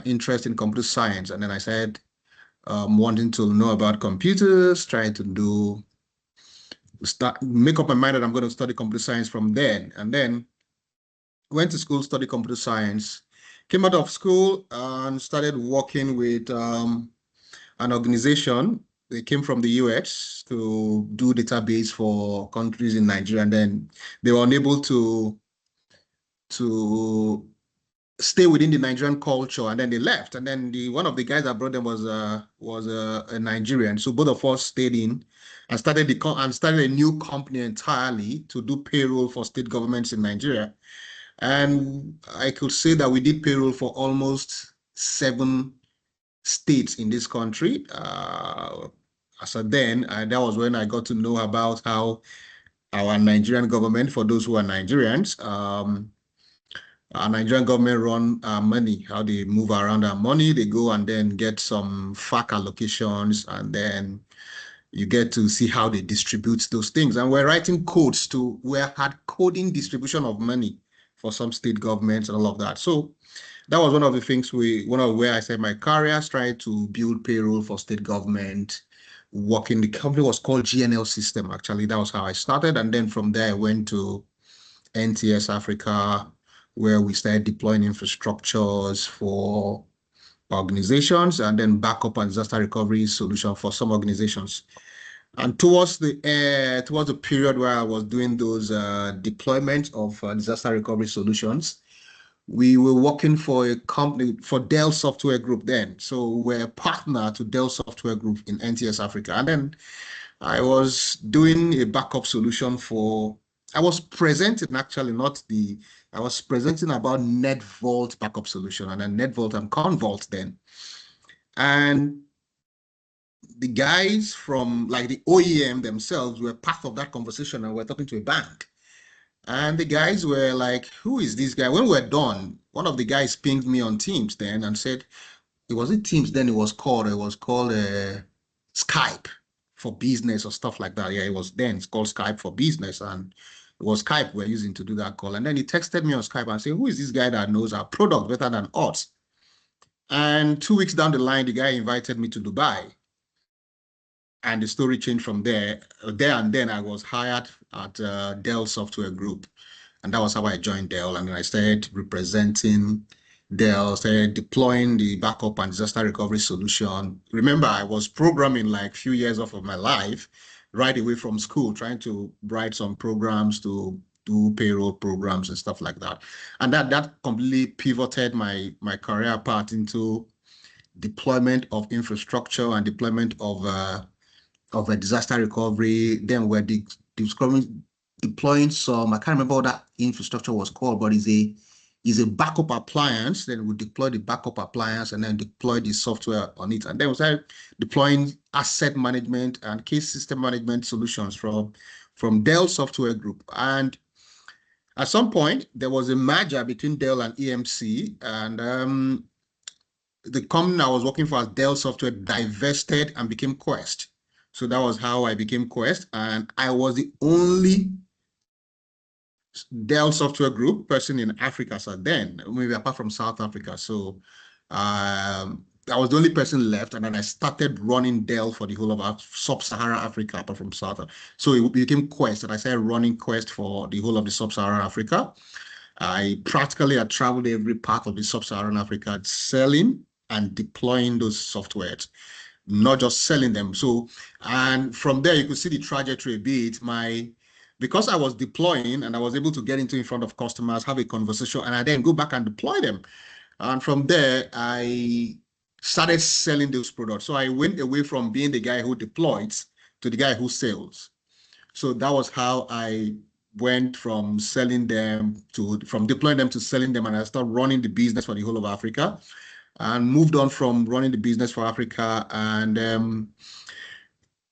interest in computer science. And then I started wanting to know about computers, trying to make up my mind that I'm going to study computer science from then. And then went to school, studied computer science, came out of school and started working with an organization. They came from the US to do database for countries in Nigeria, and then they were unable to stay within the Nigerian culture, and then they left. And then one of the guys that brought them was a Nigerian. So both of us stayed in and started a new company entirely to do payroll for state governments in Nigeria. And I could say that we did payroll for almost 7 states in this country. So then, that was when I got to know about how our Nigerian government, for those who are Nigerians, our Nigerian government run our money, how they move around our money. They go and then get some FAC allocations, and then you get to see how they distribute those things. And we're writing codes we're hard coding distribution of money for some state governments and all of that. So that was one of the things where I said my career, trying to build payroll for state government. The company was called GNL System, actually. That was how I started. And then from there, I went to NTS Africa, where we started deploying infrastructures for organizations, and then backup and disaster recovery solution for some organizations. And towards the period where I was doing those deployments of disaster recovery solutions, we were working for a company, for Dell Software Group then. So we're a partner to Dell Software Group in NTS Africa. And then I was doing a backup solution I was presenting about NetVault backup solution, and then NetVault and Convault then. And the guys from like the OEM themselves were part of that conversation, and we're talking to a bank. And the guys were like, who is this guy? When we're done, one of the guys pinged me on Teams then and said, it wasn't Teams then, it was called Skype for business or stuff like that. Yeah, it's called Skype for business. And it was Skype we're using to do that call. And then he texted me on Skype and said, who is this guy that knows our product better than us? And 2 weeks down the line, the guy invited me to Dubai. And the story changed from there. There and then I was hired at Dell Software Group. And that was how I joined Dell. And then I started representing Dell, started deploying the backup and disaster recovery solution. Remember, I was programming like a few years off of my life, right away from school, trying to write some programs to do payroll programs and stuff like that. And that completely pivoted my career path into deployment of infrastructure and deployment of a disaster recovery. Then we're deploying some, I can't remember what that infrastructure was called, but is a backup appliance. Then we deploy the backup appliance and then deploy the software on it. And then we started deploying asset management and case system management solutions from Dell Software Group. And at some point, there was a merger between Dell and EMC, and the company I was working for as Dell Software divested and became Quest. So that was how I became Quest, and I was the only Dell Software Group person in Africa. So then, maybe apart from South Africa. So I was the only person left, and then I started running Dell for the whole of Sub-Saharan Africa, apart from South Africa. So it became Quest, and I started running Quest for the whole of the Sub-Saharan Africa. I had traveled every part of the Sub-Saharan Africa, selling and deploying those softwares, not just selling them. So, and from there, you could see the trajectory a bit. Because I was deploying and I was able to get in front of customers, have a conversation, and I then go back and deploy them. And from there, I started selling those products. So I went away from being the guy who deploys to the guy who sells. So that was how I went from deploying them to selling them, and I started running the business for the whole of Africa, and moved on from running the business for Africa. And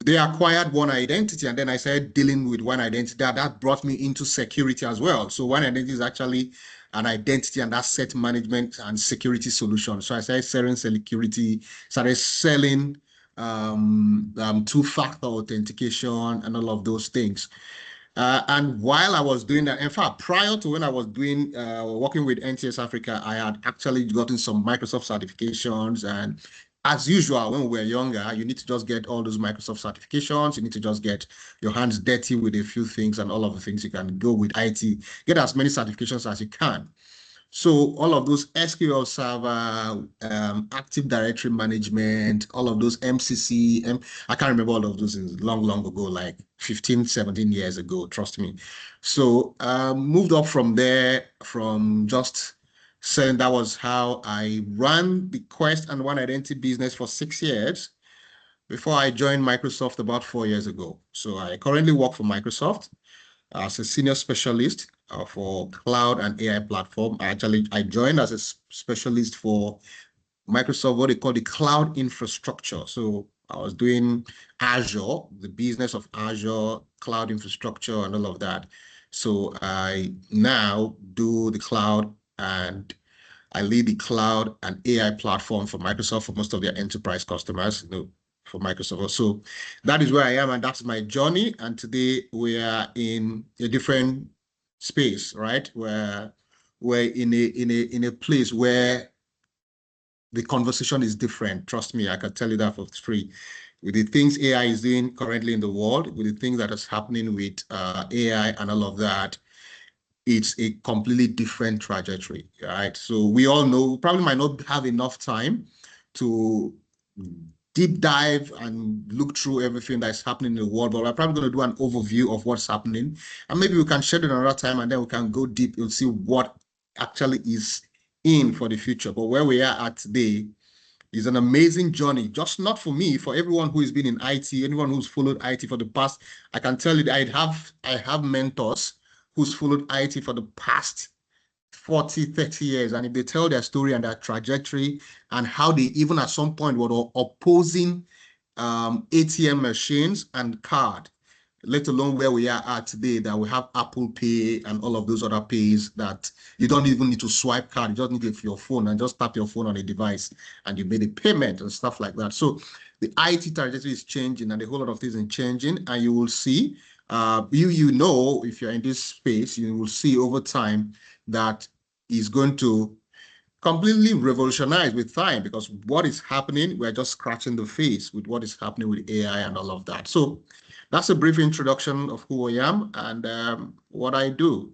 they acquired One Identity, and then I started dealing with One Identity. That brought me into security as well. So One Identity is actually an identity and asset management and security solution. So I started selling security, started selling two-factor authentication and all of those things. And while I was doing that, in fact, prior to when I was doing working with NTS Africa, I had actually gotten some Microsoft certifications. And as usual, when we were younger, you need to just get all those Microsoft certifications. You need to just get your hands dirty with a few things, and all of the things you can go with IT, get as many certifications as you can. So all of those SQL Server, Active Directory Management, all of those MCC, I can't remember all of those long, long ago, like 15, 17 years ago, trust me. So moved up from there, from just saying that was how I ran the Quest and One Identity business for 6 years before I joined Microsoft about 4 years ago. So I currently work for Microsoft as a senior specialist for cloud and AI platform. I joined as a specialist for Microsoft, what they call the cloud infrastructure. So I was doing Azure, the business of Azure, cloud infrastructure, and all of that. So I now do the cloud, and I lead the cloud and AI platform for Microsoft for most of their enterprise customers, for Microsoft. So that is where I am, and that's my journey. And today we are in a different space, right? Where we're in a place where the conversation is different. Trust me, I can tell you that for free. With the things AI is doing currently in the world, with the things that is happening with AI and all of that, it's a completely different trajectory, right? So we all know, probably might not have enough time to deep dive and look through everything that's happening in the world, but we're probably going to do an overview of what's happening. And maybe we can share it another time, and then we can go deep and see what actually is in for the future. But where we are at today is an amazing journey, just not for me, for everyone who has been in IT, anyone who's followed IT for the past. I can tell you that I have mentors who's followed IT for the past 40, 30 years. And if they tell their story and their trajectory and how they even at some point were opposing ATM machines and card, let alone where we are at today, that we have Apple Pay and all of those other pays that you don't even need to swipe card. You just need it for your phone and just tap your phone on a device and you made a payment and stuff like that. So the IT trajectory is changing and a whole lot of things are changing, and you will see, you know, if you're in this space, you will see over time that is going to completely revolutionized with time, because what is happening, we're just scratching the face with what is happening with AI and all of that. So that's a brief introduction of who I am and what I do.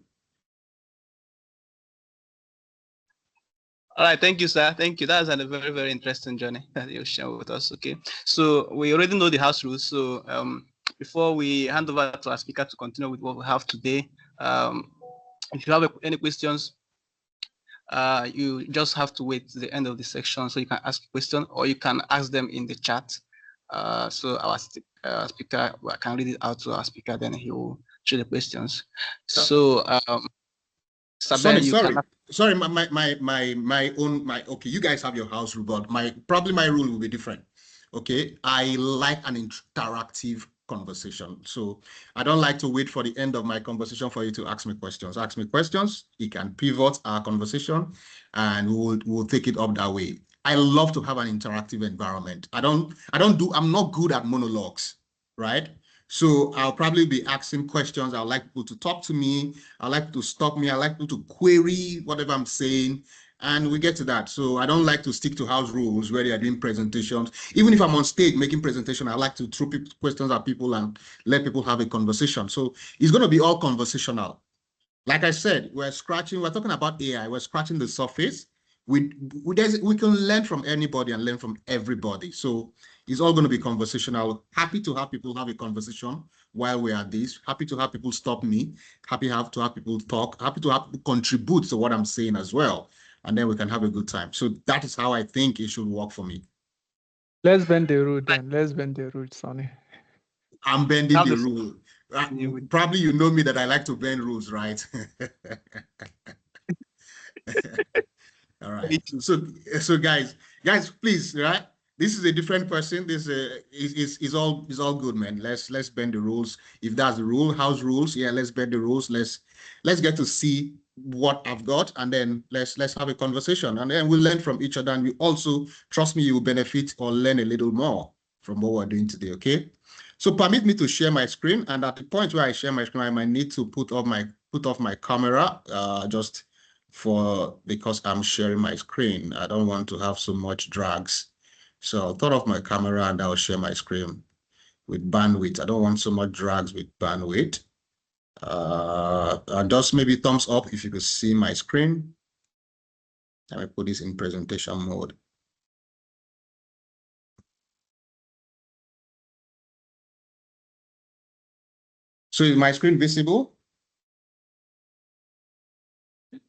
All right, thank you, sir. Thank you. That's a very, very interesting journey that you share with us. Okay, so we already know the house rules. So before we hand over to our speaker to continue with what we have today, if you have any questions, you just have to wait to the end of the section so you can ask a question, or you can ask them in the chat. So our speaker, I can read it out to our speaker, then he will show the questions. So Sorry, okay, you guys have your house rule, but probably my rule will be different. Okay, I like an interactive conversation. So I don't like to wait for the end of my conversation for you to ask me questions. Ask me questions, you can pivot our conversation and we'll take it up that way. I love to have an interactive environment. I'm not good at monologues, right? So I'll probably be asking questions. I'd like people to talk to me. I like to stop me. I like people to query whatever I'm saying. And we get to that. So I don't like to stick to house rules where they are doing presentations. Even if I'm on stage making presentation, I like to throw questions at people and let people have a conversation. So it's going to be all conversational. Like I said, we're talking about AI. We're scratching the surface. We can learn from anybody and learn from everybody. So it's all going to be conversational. Happy to have people have a conversation while we are at this. Happy to have people stop me. Happy to have people talk. Happy to have people contribute to what I'm saying as well. And then we can have a good time. So that is how I think it should work for me. Let's bend the rule then. Let's bend the rule, Sonny. I'm bending the rule. Probably you know me that I like to bend rules, right? All right. So guys, please, right? This is a different person. This is all good, man. Let's bend the rules. If that's the rule, house rules, yeah, let's bend the rules. Let's get to see what I've got, and then let's have a conversation, and then we'll learn from each other. And we also, trust me, you will benefit or learn a little more from what we're doing today, okay? So permit me to share my screen, and at the point where I share my screen, I might need to put off my camera just because I'm sharing my screen. I don't want to have so much drags. So I'll turn off my camera and I'll share my screen with bandwidth. I don't want so much drags with bandwidth. And just maybe thumbs up if you could see my screen. Let me put this in presentation mode. So is my screen visible?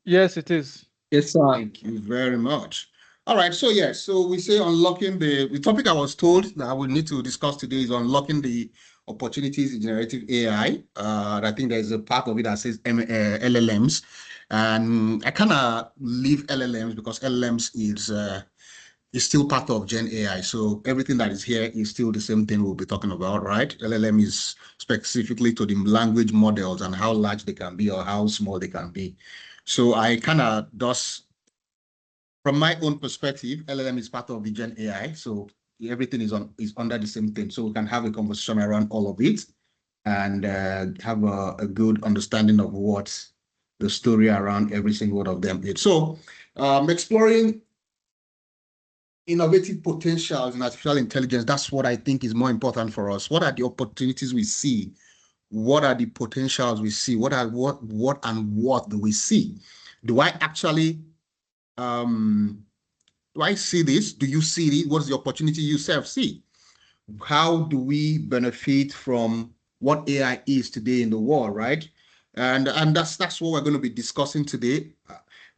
Yes, it is. Yes, sir. Thank you very much. All right, so yes, so we say unlocking the topic I was told that I will need to discuss today is unlocking the opportunities in generative AI. I think there's a part of it that says LLMs, and I kind of leave LLMs because LLMs is still part of Gen AI. So everything that is here is still the same thing we'll be talking about, right? LLM is specifically to the language models and how large they can be or how small they can be. So I kind of just, from my own perspective, LLM is part of the Gen AI. So everything is under the same thing. So we can have a conversation around all of it and have a good understanding of what the story around every single one of them is. So exploring innovative potentials in artificial intelligence, that's what I think is more important for us. What are the opportunities we see? What are the potentials we see? What do we see? Do I actually do I see this? Do you see it? What's the opportunity you yourself see? How do we benefit from what AI is today in the world, right? And that's what we're going to be discussing today.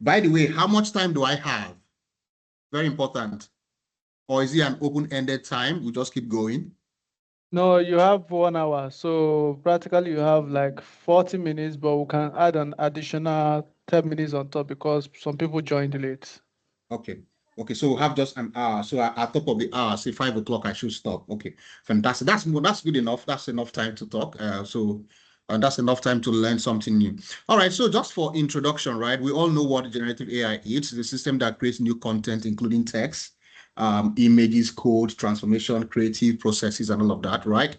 By the way, how much time do I have? Very important. Or is it an open-ended time? We just keep going. No, you have 1 hour. So practically you have like 40 minutes, but we can add an additional 10 minutes on top because some people joined late. Okay. Okay, so we'll have just an hour. So at top of the hour, say 5 o'clock, I should stop. Okay, fantastic. That's good enough. That's enough time to talk. And that's enough time to learn something new. All right, so just for introduction, right? We all know what generative AI is. It's the system that creates new content, including text, images, code, transformation, creative processes, and all of that, right?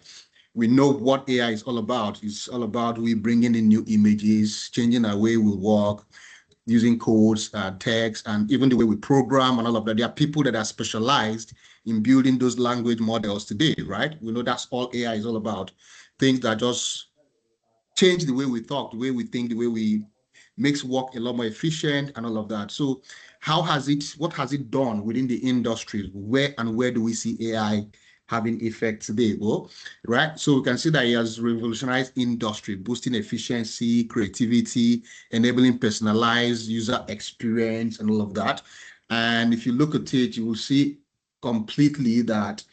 We know what AI is all about. It's all about we bringing in new images, changing our way we work, using codes, text, and even the way we program and all of that. There are people that are specialized in building those language models today, right? We know that's all AI is all about. Things that just change the way we talk, the way we think, the way we makes work a lot more efficient and all of that. So what has it done within the industry? Where do we see AI having effect today? Well, right. So we can see that it has revolutionized industry, boosting efficiency, creativity, enabling personalized user experience and all of that. And if you look at it, you will see completely that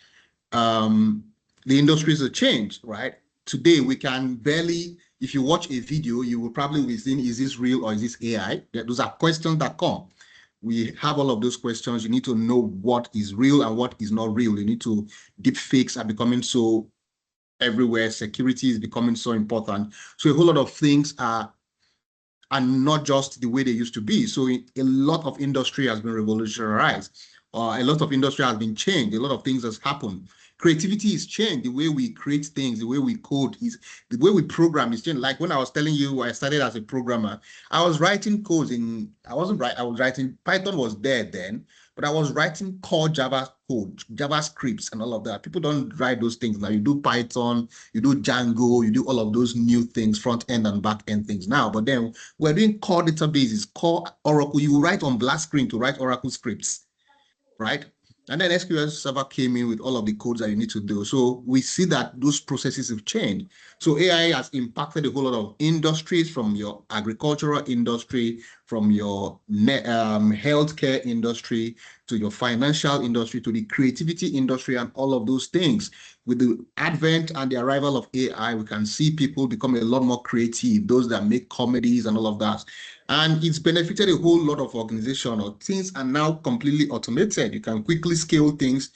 the industries have changed, right? Today, we can barely, if you watch a video, you will probably be saying, is this real or is this AI? Those are questions that come. We have all of those questions. You need to know what is real and what is not real. You need to, deep fakes are becoming so everywhere. Security is becoming so important. So a whole lot of things are not just the way they used to be. So a lot of industry has been revolutionized. A lot of industry has been changed. A lot of things has happened. Creativity is changed. The way we create things, the way we code is, the way we program is changed. Like when I was telling you, I started as a programmer. I was writing codes I was writing, Python was there then, but I was writing core Java code, JavaScripts and all of that. People don't write those things now. You do Python, you do Django, you do all of those new things, front end and back end things now. But then we're doing core databases, core Oracle. You write on black screen to write Oracle scripts, right? And then SQL Server came in with all of the codes that you need to do. So we see that those processes have changed. So AI has impacted a whole lot of industries, from your agricultural industry, from your healthcare industry, to your financial industry, to the creativity industry, and all of those things. With the advent and the arrival of AI, we can see people become a lot more creative, those that make comedies and all of that. And it's benefited a whole lot of organizations. Or things are now completely automated. You can quickly scale things.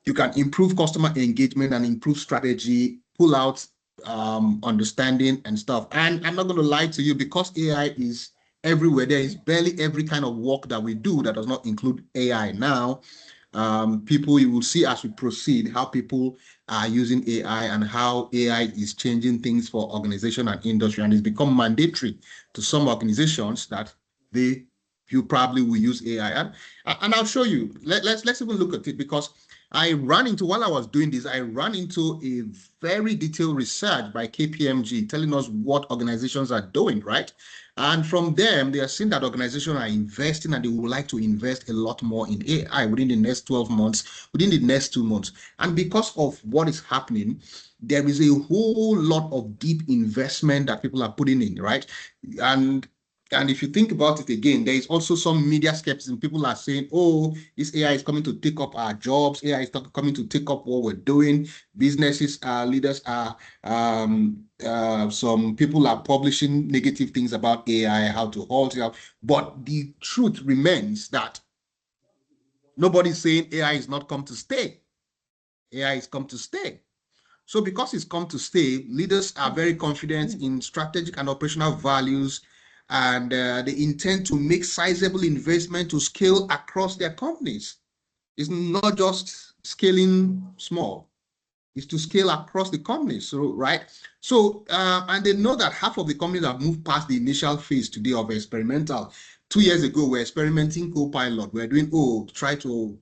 You can improve customer engagement and improve strategy, pull out understanding and stuff. And I'm not going to lie to you, because AI is everywhere. There is barely every kind of work that we do that does not include AI now. People, you will see as we proceed how people are using AI and how AI is changing things for organization and industry, and it's become mandatory to some organizations that you probably will use AI. And I'll show you. Let's even look at it, because while I was doing this, I ran into a very detailed research by KPMG telling us what organizations are doing, right? And from them, they are seeing that organizations are investing, and they would like to invest a lot more in AI within the next 12 months, within the next 2 months. And because of what is happening, there is a whole lot of deep investment that people are putting in, right? And if you think about it again, there is also some media skepticism. People are saying, oh, this AI is coming to take up our jobs. AI is coming to take up what we're doing. Businesses, leaders are, some people are publishing negative things about AI, how to halt it. But the truth remains that nobody's saying AI is not come to stay. AI is come to stay. So because it's come to stay, leaders are very confident in strategic and operational values, and they intend to make sizable investment to scale across their companies. It's not just scaling small, it's to scale across the companies, so, right? So, and they know that half of the companies have moved past the initial phase today of experimental. 2 years ago, we're experimenting Copilot. We're doing, try to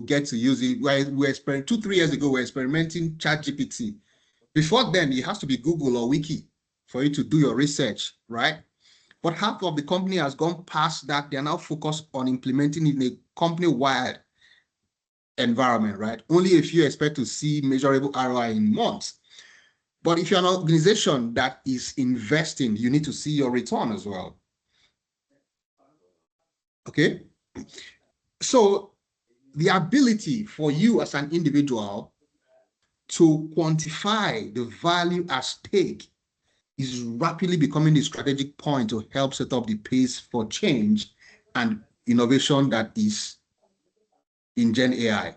get to use it. We're experimenting 2-3 years ago, we're experimenting ChatGPT. Before then, it has to be Google or Wiki for you to do your research, right? But half of the company has gone past that. They're now focused on implementing in a company-wide environment, right? Only if you expect to see measurable ROI in months. But if you're an organization that is investing, you need to see your return as well. Okay? So the ability for you as an individual to quantify the value at stake is rapidly becoming the strategic point to help set up the pace for change and innovation that is in Gen AI.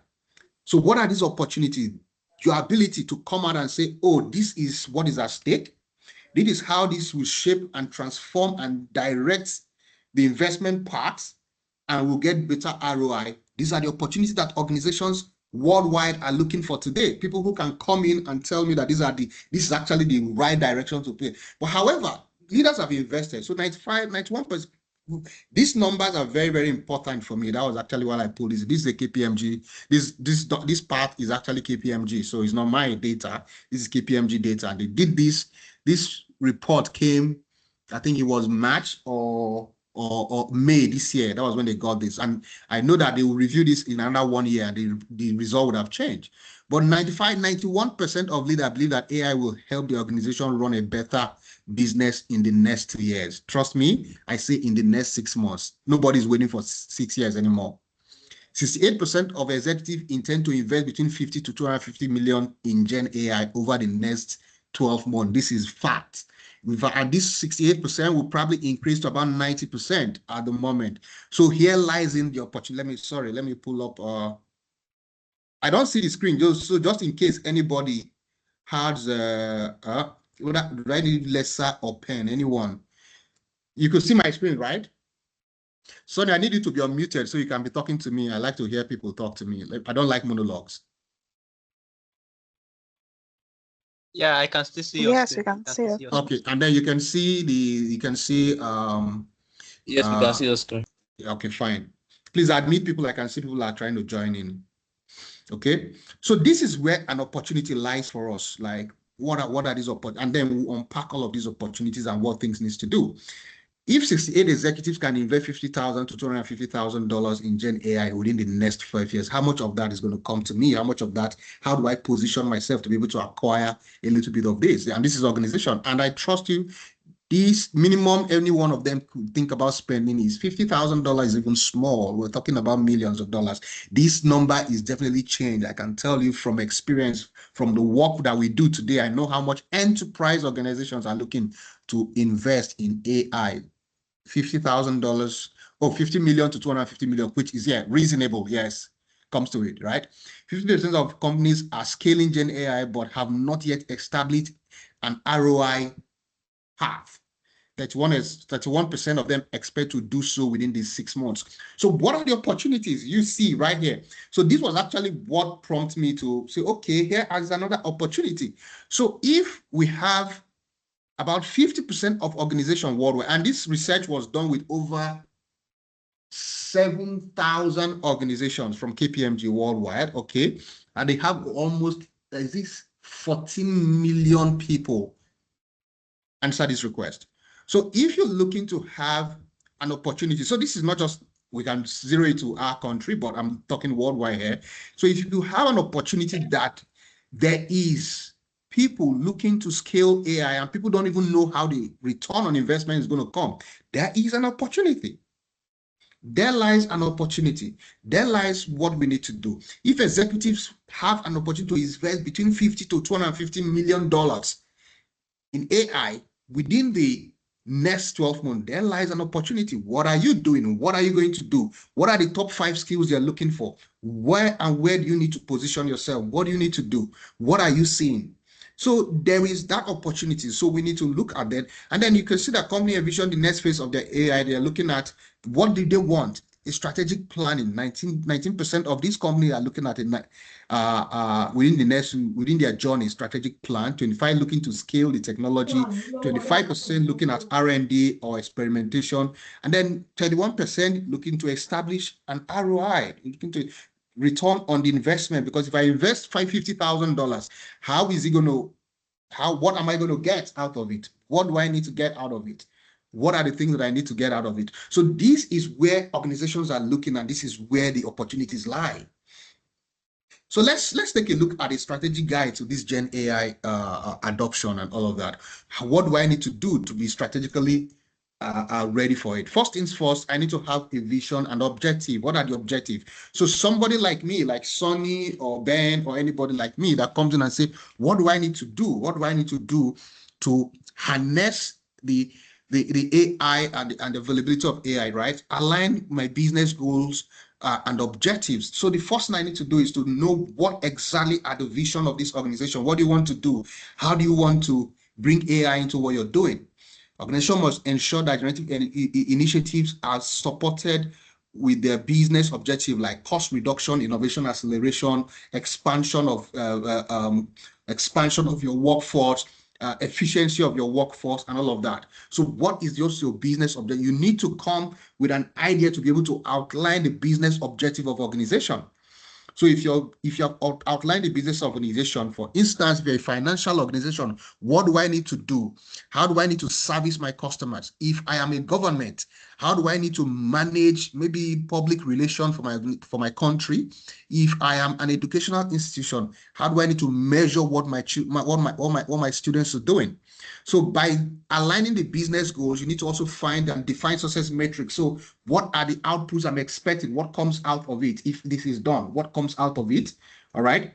So what are these opportunities? Your ability to come out and say, oh, this is what is at stake. This is how this will shape and transform and direct the investment parts, and will get better ROI. These are the opportunities that organizations worldwide are looking for today. People who can come in and tell me that this is actually the right direction to play. But however, leaders have invested. So 95, 91%. These numbers are very, very important for me. That was actually why I pulled this. This is a KPMG. This part is actually KPMG. So it's not my data. This is KPMG data. And they did this. This report came, I think it was March or May this year. That was when they got this. And I know that they will review this in another 1 year, and the result would have changed. But 91% of leaders believe that AI will help the organization run a better business in the next 2 years. Trust me, I say in the next 6 months. Nobody's waiting for 6 years anymore. 68% of executives intend to invest between 50 to 250 million in Gen AI over the next 12 months. This is fact. And this 68% will probably increase to about 90% at the moment. So here lies in the opportunity. Let me pull up. I don't see the screen, just in case anybody has do I need lesser or pen? Anyone? You could see my screen, right? Sonny, I need you to be unmuted so you can be talking to me. I like to hear people talk to me. I don't like monologues. Yeah, I can still see your Yes, screen. we can see it. Okay, and then you can see yes, we can see your screen. Okay, fine. Please admit people. I can see people are trying to join in. Okay, so this is where an opportunity lies for us. Like, what are these opportunities? And then we'll unpack all of these opportunities and what things needs to do. If 68 executives can invest $50,000 to $250,000 in Gen AI within the next 5 years, how much of that is going to come to me? How much of that, how do I position myself to be able to acquire a little bit of this? And this is organization. And I trust you, this minimum any one of them could think about spending is $50,000 is even small. We're talking about millions of dollars. This number is definitely changed. I can tell you from experience, from the work that we do today, I know how much enterprise organizations are looking to invest in AI. $50,000 or 50 million to 250 million, which is reasonable. Yes, comes to it, right? 50% of companies are scaling Gen AI, but have not yet established an ROI path. 31% of them expect to do so within these 6 months. So what are the opportunities you see right here? So this was actually what prompted me to say, okay, here is another opportunity. So if we have about 50% of organizations worldwide, and this research was done with over 7,000 organizations from KPMG worldwide, okay, and they have almost 14 million people answer this request. So if you're looking to have an opportunity, so this is not just we can zero it to our country, but I'm talking worldwide here. So if you have an opportunity that there is people looking to scale AI and people don't even know how the return on investment is going to come, there is an opportunity. There lies an opportunity. There lies what we need to do. If executives have an opportunity to invest between $50 to $250 million in AI within the next 12 months, there lies an opportunity. What are you doing? What are you going to do? What are the top 5 skills you're looking for? Where do you need to position yourself? What do you need to do? What are you seeing? So there is that opportunity. So we need to look at that. And then you can see that company envision the next phase of their AI. They're looking at what do they want? A strategic planning. 19% of these companies are looking at within their journey strategic plan. 25 looking to scale the technology. 25% looking at R&D or experimentation, and then 31% looking to establish an ROI, looking to return on the investment. Because if I invest $50,000, how is it going to? What am I going to get out of it? What do I need to get out of it? What are the things that I need to get out of it? So this is where organizations are looking, and this is where the opportunities lie. So let's take a look at a strategy guide to this Gen AI adoption and all of that. What do I need to do to be strategically ready for it? First things first, I need to have a vision and objective. What are the objectives? So somebody like me, like Sonny or Ben or anybody like me that comes in and say, what do I need to do? What do I need to do to harness the AI and the availability of AI, right? Align my business goals and objectives. So the first thing I need to do is to know what exactly are the vision of this organization. What do you want to do? How do you want to bring AI into what you're doing? Organization must ensure that generative initiatives are supported with their business objective, like cost reduction, innovation acceleration, expansion of your workforce, efficiency of your workforce, and all of that. So what is your business objective? You need to come with an idea to be able to outline the business objective of organization. So if you outline the business organization, for instance, if you're a financial organization, what do I need to do? How do I need to service my customers? If I am a government, how do I need to manage maybe public relations for my country? If I am an educational institution, how do I need to measure what my students are doing? So by aligning the business goals, you need to also find and define success metrics. So what are the outputs I'm expecting? What comes out of it? If this is done, what comes out of it? All right.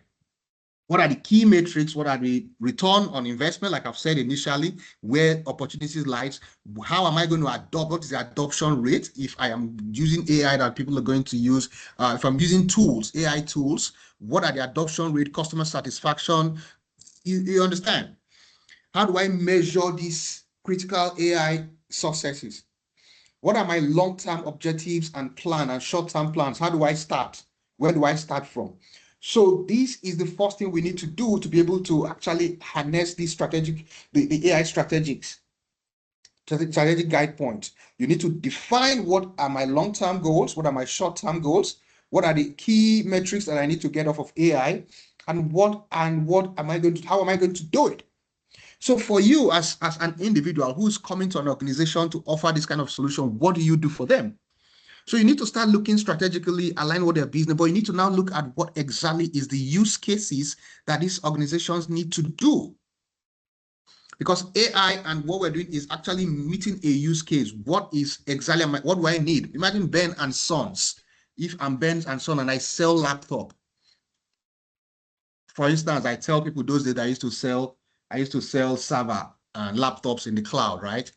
What are the key metrics? What are the return on investment? Like I've said initially, where opportunities lies. How am I going to adopt? What is the adoption rate? If I am using AI that people are going to use, if I'm using tools, AI tools, what are the adoption rate, customer satisfaction? You understand? How do I measure these critical AI successes? What are my long-term objectives and plan and short-term plans? How do I start? Where do I start from? So this is the first thing we need to do to be able to actually harness these the AI strategic guide points. You need to define what are my long-term goals, what are my short-term goals, what are the key metrics that I need to get off of AI, and how am I going to do it? So for you as an individual who's coming to an organization to offer this kind of solution, what do you do for them? So you need to start looking strategically, align with their business, but you need to now look at what exactly is the use cases that these organizations need to do. Because AI and what we're doing is actually meeting a use case. What do I need? Imagine Ben and Sons. If I'm Ben and Son and I sell laptop. For instance, I tell people those days I used to sell server and laptops in the cloud, right?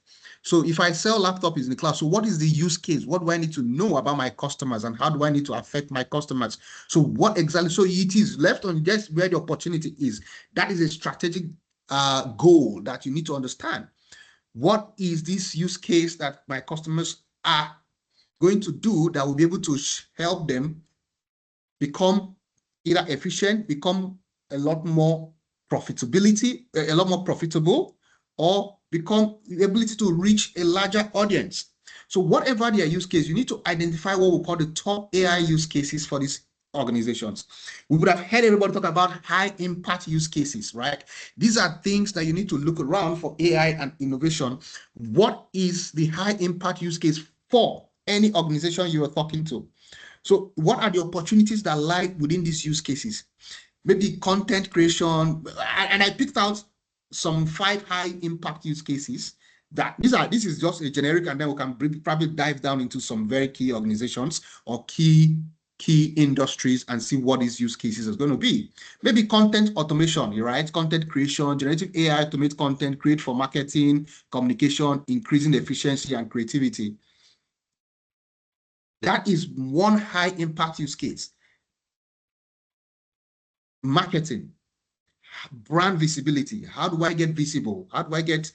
So if I sell laptops in the cloud, so what is the use case? What do I need to know about my customers and how do I need to affect my customers? So what exactly? So it is left on guess where the opportunity is. That is a strategic goal that you need to understand. What is this use case that my customers are going to do that will be able to help them become either efficient, become a lot more profitable, or become the ability to reach a larger audience. So whatever their use case, you need to identify what we call the top AI use cases for these organizations. We would have heard everybody talk about high impact use cases, right? These are things that you need to look around for AI and innovation. What is the high impact use case for any organization you are talking to? So what are the opportunities that lie within these use cases? Maybe content creation, and I picked out some 5 high impact use cases that this is just a generic, and then we can probably dive down into some very key organizations or key industries and see what these use cases is going to be. Maybe content automation, right? Content creation, generative AI, automate content, create for marketing, communication, increasing efficiency and creativity. That is one high impact use case. Marketing, brand visibility. How do I get visible? How do I get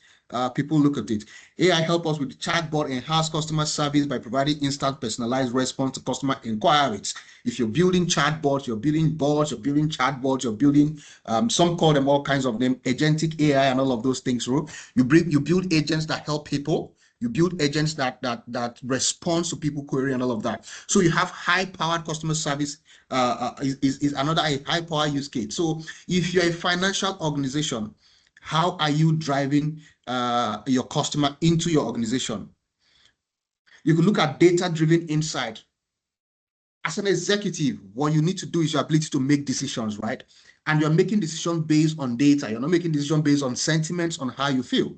people look at it? AI help us with chatbot, enhance customer service by providing instant personalized response to customer inquiries. If you're building chatbots, you're building bots, you're building chatbots, you're building some call them all kinds of names, agentic AI and all of those things. You build agents that help people. You build agents that respond to people query and all of that. So you have high-powered customer service is another high-power use case. So if you're a financial organization, how are you driving your customer into your organization? You can look at data-driven insight. As an executive, what you need to do is your ability to make decisions, right? And you're making decisions based on data. You're not making decisions based on sentiments on how you feel.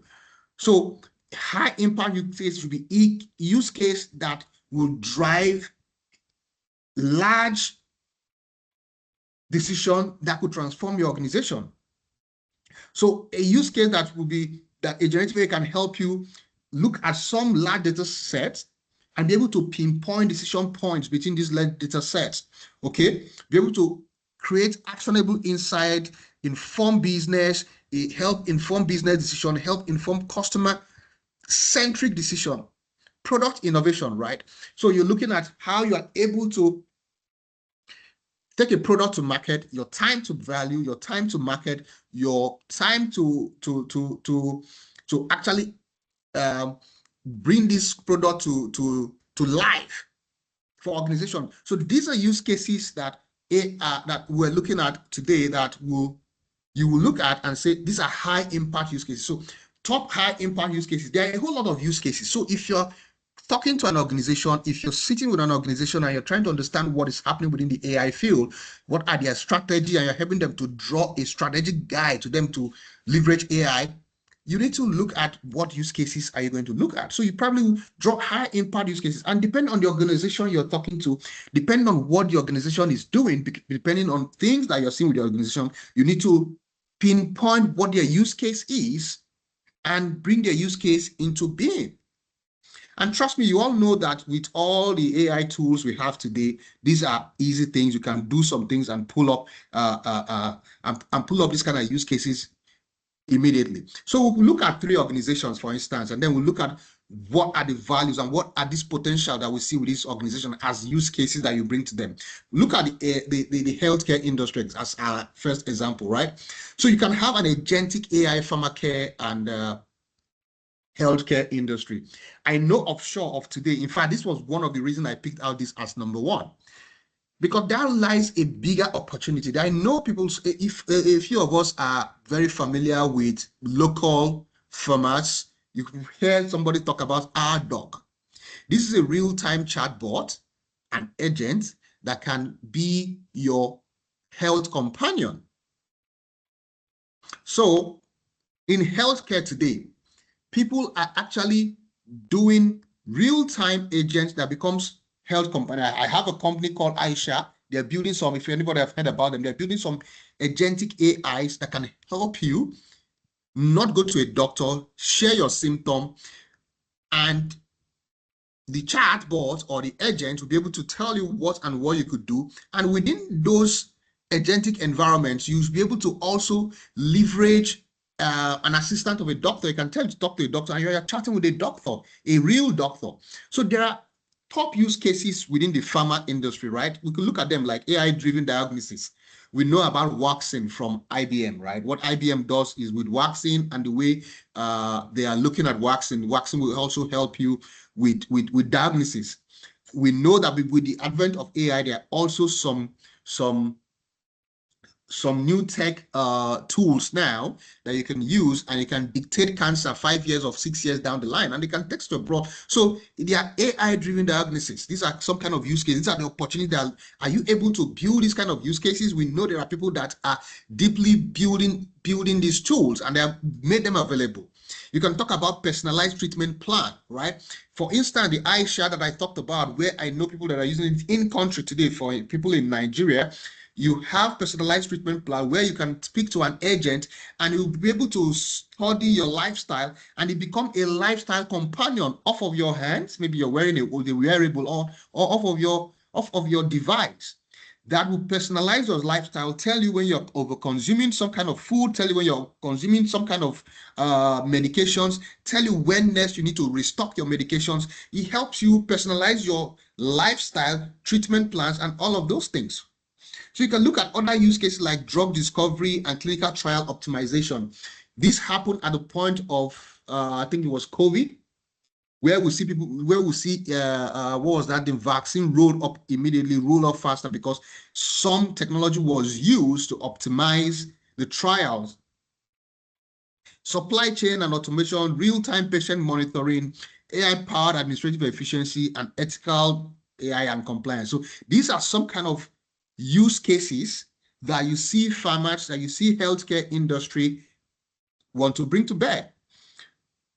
So high impact use case should be use case that will drive large decision that could transform your organization. So a use case that will be that a generative AI can help you look at some large data sets and be able to pinpoint decision points between these large data sets. Okay, be able to create actionable insight, inform business, help inform business decision, help inform customer centric decision, product innovation, right? So you're looking at how you are able to take a product to market, your time to value, your time to market, your time to actually bring this product to life for organization. So these are use cases that that we're looking at today that you will look at and say these are high impact use cases. So top high impact use cases, there are a whole lot of use cases. So if you're talking to an organization, if you're sitting with an organization and you're trying to understand what is happening within the AI field, what are their strategy, and you're helping them to draw a strategic guide to them to leverage AI, you need to look at what use cases are you going to look at. So you probably draw high impact use cases, and depending on the organization you're talking to, depending on what the organization is doing, depending on things that you're seeing with the organization, you need to pinpoint what their use case is and bring their use case into being. And trust me, you all know that with all the AI tools we have today, these are easy things. You can do some things and pull up and pull up these kind of use cases immediately. So we'll look at 3 organizations, for instance, and then we'll look at what are the values and what are this potential that we see with this organization as use cases that you bring to them. Look at the healthcare industry as our first example, right? So you can have an agentic AI pharmacare and healthcare industry. I know offshore of today, in fact, this was one of the reasons I picked out this as number 1, because there lies a bigger opportunity. I know people, if a few of us are very familiar with local formats, you can hear somebody talk about our doc. This is a real-time chatbot, an agent that can be your health companion. So in healthcare today, people are actually doing real-time agents that becomes health company. I have a company called Aisha. They're building some, if anybody have heard about them, they're building some agentic AIs that can help you not go to a doctor, share your symptom, and the chatbot or the agent will be able to tell you what you could do. And within those agentic environments, you'll be able to also leverage an assistant of a doctor. You can tell to talk to a doctor, and you're chatting with a doctor, a real doctor. So there are top use cases within the pharma industry, right? We could look at them like AI-driven diagnosis. We know about Watson from IBM, right? What IBM does is with Watson and the way they are looking at Watson will also help you with diagnosis. We know that with the advent of AI, there are also some new tech tools now that you can use, and you can dictate cancer 5 years or 6 years down the line, and they can text abroad. So they are AI-driven diagnosis. These are some kind of use cases. These are the opportunities that are you able to build these kind of use cases? We know there are people that are deeply building these tools, and they have made them available. You can talk about personalized treatment plan, right? For instance, the iShare that I talked about, where I know people that are using it in country today for people in Nigeria. You have personalized treatment plan where you can speak to an agent and you'll be able to study your lifestyle, and it become a lifestyle companion off of your hands. Maybe you're wearing a wearable or off of your device that will personalize your lifestyle, tell you when you're over consuming some kind of food, tell you when you're consuming some kind of medications, tell you when next you need to restock your medications. It helps you personalize your lifestyle, treatment plans, and all of those things. So you can look at other use cases like drug discovery and clinical trial optimization. This happened at the point of, I think it was COVID, where we see what was that? The vaccine rolled up faster because some technology was used to optimize the trials. Supply chain and automation, real-time patient monitoring, AI-powered administrative efficiency, and ethical AI and compliance. So these are some kind of use cases that you see farmers, that you see healthcare industry want to bring to bear.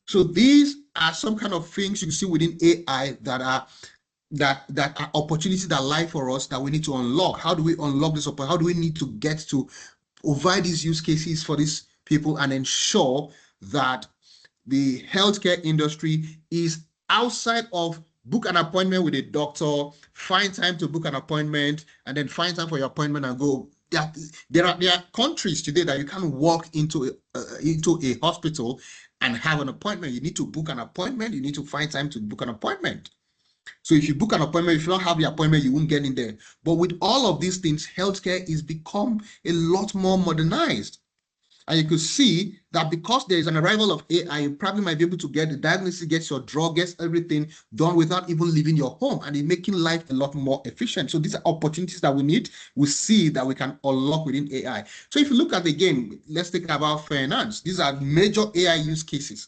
So these are some kind of things you see within AI that are opportunities that lie for us that we need to unlock. How do we unlock this opportunity? How do we need to get to provide these use cases for these people and ensure that the healthcare industry is outside of book an appointment with a doctor, find time to book an appointment, and then find time for your appointment and go. There are countries today that you can't walk into a hospital and have an appointment. You need to book an appointment. You need to find time to book an appointment. So if you book an appointment, if you don't have the appointment, you won't get in there. But with all of these things, healthcare is become a lot more modernized. And you could see that because there is an arrival of AI, you probably might be able to get the diagnosis, get your drug, get everything done without even leaving your home, and it's making life a lot more efficient. So these are opportunities that we see that we can unlock within AI. So if you look at the game, let's think about finance. These are major AI use cases.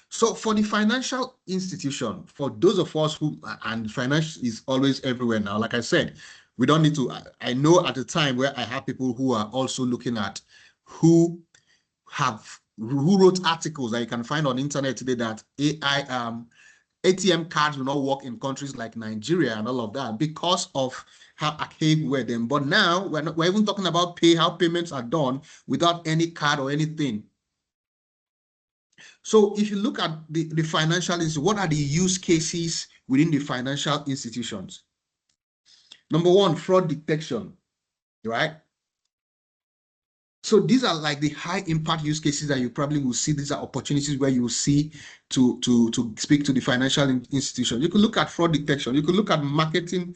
So for the financial institution, for those of us who, and finance is always everywhere now, like I said, we don't need to, I know at the time where I have people who are also looking at who wrote articles that you can find on the internet today that AI, ATM cards will not work in countries like Nigeria and all of that because of how archaic we were then. But now we're even talking about how payments are done without any card or anything. So if you look at the financial institution, what are the use cases within the financial institutions? Number one, fraud detection, right? So these are like the high impact use cases that you probably will see. These are opportunities where you will see to speak to the financial institution. You could look at fraud detection. You could look at marketing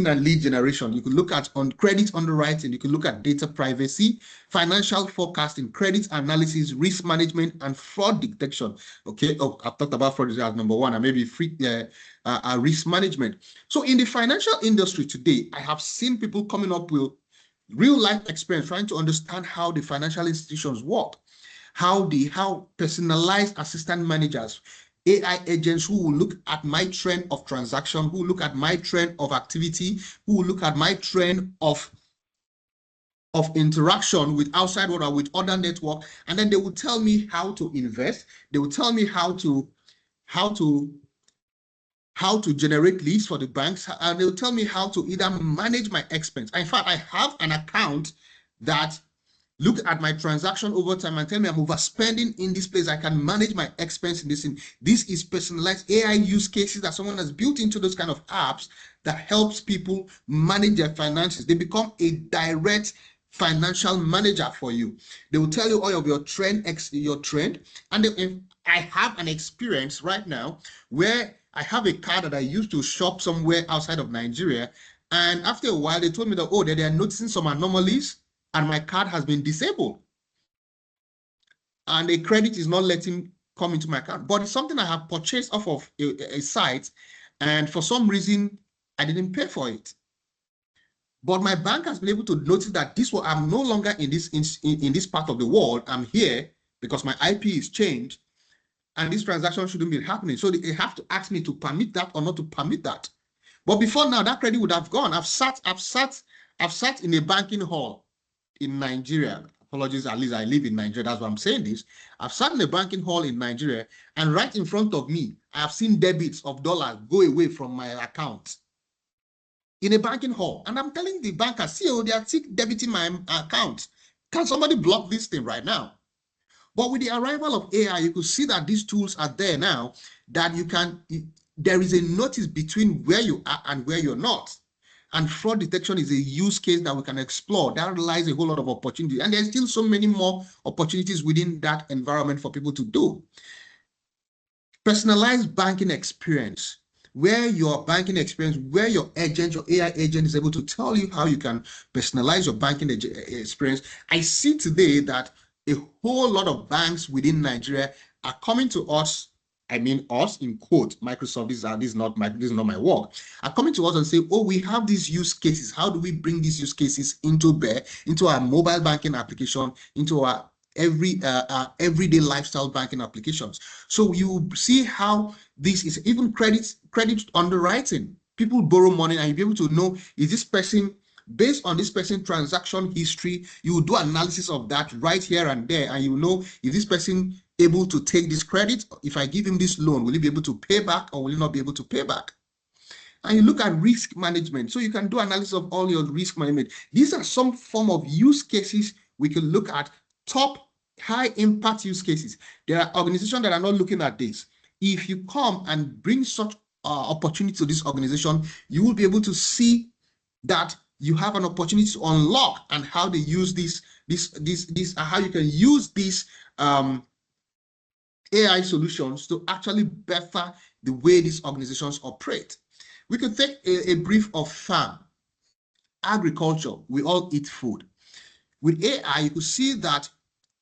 and lead generation. You could look at on credit underwriting. You could look at data privacy, financial forecasting, credit analysis, risk management, and fraud detection. Okay. Oh, I've talked about fraud as number one, and maybe risk management. So in the financial industry today, I have seen people coming up with real life experience, trying to understand how the financial institutions work, how personalized assistant managers, AI agents who will look at my trend of transaction, who will look at my trend of activity, who will look at my trend of interaction with outside world or with other network, and then they will tell me how to invest. They will tell me how to generate leads for the banks, and they'll tell me how to either manage my expense. In fact, I have an account that look at my transaction over time and tell me I'm overspending in this place. I can manage my expense in this. This is personalized AI use cases that someone has built into those kind of apps that helps people manage their finances. They become a direct financial manager for you. They will tell you all of your trend, and I have an experience right now where I have a card that I used to shop somewhere outside of Nigeria, and after a while they told me that, oh, they are noticing some anomalies and my card has been disabled and the credit is not letting come into my account. But it's something I have purchased off of a site, and for some reason I didn't pay for it. But my bank has been able to notice that I'm no longer in this part of the world. I'm here because my IP is changed, and this transaction shouldn't be happening. So they have to ask me to permit that or not to permit that. But before now, that credit would have gone. I've sat in a banking hall in Nigeria. Apologies, at least I live in Nigeria. That's why I'm saying this. I've sat in a banking hall in Nigeria, and right in front of me, I have seen debits of dollars go away from my account in a banking hall. And I'm telling the banker, see, they are debiting my account. Can somebody block this thing right now? But with the arrival of AI, you could see that these tools are there now, that there is a notice between where you are and where you're not. And fraud detection is a use case that we can explore. That lies a whole lot of opportunity. And there's still so many more opportunities within that environment for people to do. Personalized banking experience, where your banking experience, where your agent, your AI agent is able to tell you how you can personalize your banking experience. I see today that a whole lot of banks within Nigeria are coming to us. I mean us in quote, Microsoft, this is not my work, are coming to us and say, oh, we have these use cases. How do we bring these use cases into our mobile banking application, into our everyday lifestyle banking applications? So you see how this is even credit underwriting. People borrow money and you'll be able to know, is this person, based on this person's transaction history, you will do analysis of that right here and there, and you know, is this person able to take this credit? If I give him this loan, will he be able to pay back or will he not be able to pay back? And you look at risk management. So you can do analysis of all your risk management. These are some form of use cases we can look at, top high impact use cases. There are organizations that are not looking at this. If you come and bring such opportunity to this organization, you will be able to see that you have an opportunity to unlock and how they use this, how you can use these AI solutions to actually better the way these organizations operate. We could take a brief of farm, agriculture. We all eat food. With AI, you could see that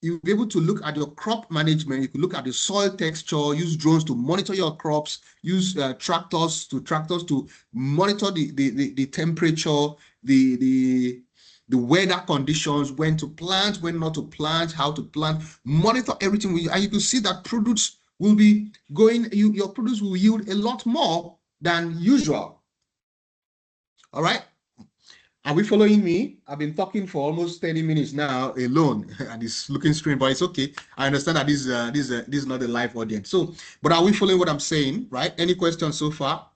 you'll be able to look at your crop management. You could look at the soil texture, use drones to monitor your crops, use tractors to monitor the temperature, the weather conditions, when to plant, when not to plant, how to plant, monitor everything. And you can see that produce will be going, your produce will yield a lot more than usual. All right. Are we following me? I've been talking for almost 30 minutes now alone, and it's looking strange, but it's okay. I understand that this is not a live audience. So, but are we following what I'm saying, right? Any questions so far?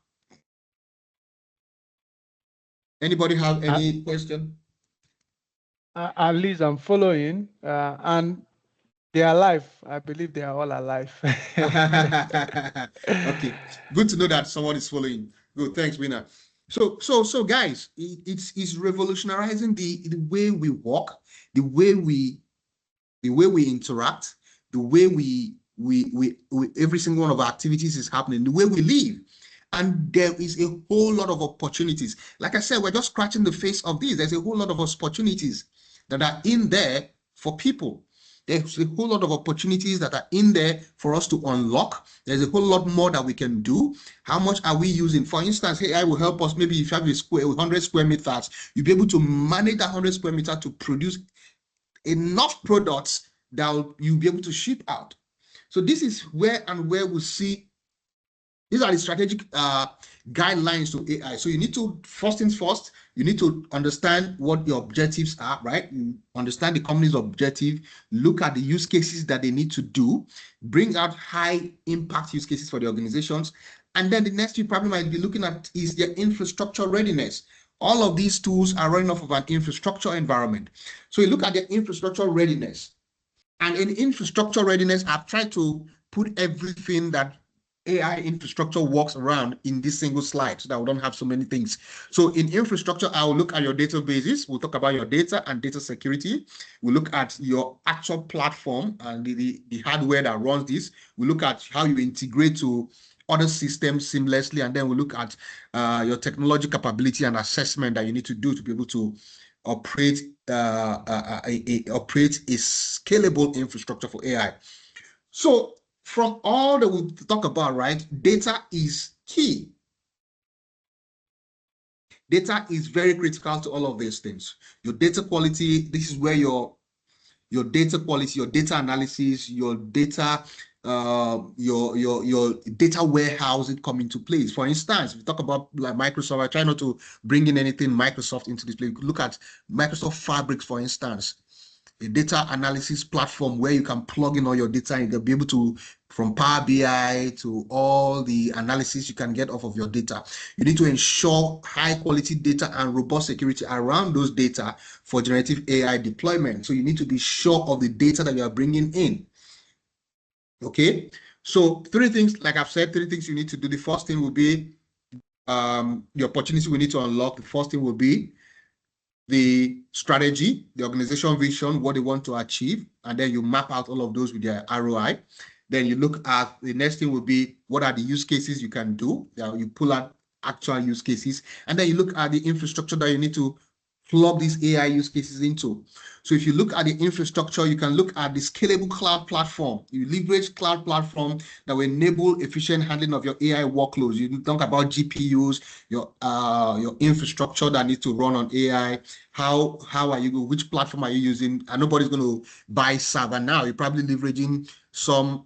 Anybody have any question? At least I'm following, and they are alive. I believe they are all alive. Okay, good to know that someone is following. Good, thanks, Wina. So guys, it's revolutionizing the way we walk, the way we interact, the way we every single one of our activities is happening, the way we live. And there is a whole lot of opportunities. Like I said, we're just scratching the face of this. There's a whole lot of opportunities that are in there for people. There's a whole lot of opportunities that are in there for us to unlock. There's a whole lot more that we can do. How much are we using? For instance, AI will help us. Maybe if you have a square, 100 square meters, you'll be able to manage that 100 square meter to produce enough products that you'll be able to ship out. So this is where we see, these are the strategic guidelines to AI. So you need to, first things first, you need to understand what your objectives are, right? You understand the company's objective, look at the use cases that they need to do, bring out high impact use cases for the organizations. And then the next you probably might be looking at is their infrastructure readiness. All of these tools are running off of an infrastructure environment. So you look at their infrastructure readiness. And in infrastructure readiness, I've tried to put everything that AI infrastructure works around in this single slide so that we don't have so many things. So in infrastructure, I'll look at your databases. We'll talk about your data and data security. We'll look at your actual platform and the hardware that runs this. We'll look at how you integrate to other systems seamlessly. And then we'll look at your technology capability and assessment that you need to do to be able to operate operate a scalable infrastructure for AI. So from all that we talk about, right, data is key. Data is very critical to all of these things. Your data quality, this is where your data quality, your data analysis, your data, your data warehousing come into place. For instance, if you talk about like Microsoft, I try not to bring in anything Microsoft into this place. Look at Microsoft Fabric, for instance, a data analysis platform where you can plug in all your data and you'll be able to, from Power BI to all the analysis you can get off of your data. You need to ensure high quality data and robust security around those data for generative AI deployment. So you need to be sure of the data that you are bringing in. Okay, so three things, like I've said, three things you need to do. The first thing will be the opportunity we need to unlock. The first thing will be the strategy, the organization vision, what they want to achieve, and then you map out all of those with their ROI. Then you look at the next thing will be what are the use cases you can do. You pull out actual use cases, and then you look at the infrastructure that you need to plug these AI use cases into. So if you look at the infrastructure, you can look at the scalable cloud platform. You leverage cloud platform that will enable efficient handling of your AI workloads. You talk about GPUs, your infrastructure that needs to run on AI. How are you, which platform are you using? And nobody's going to buy server now. You're probably leveraging some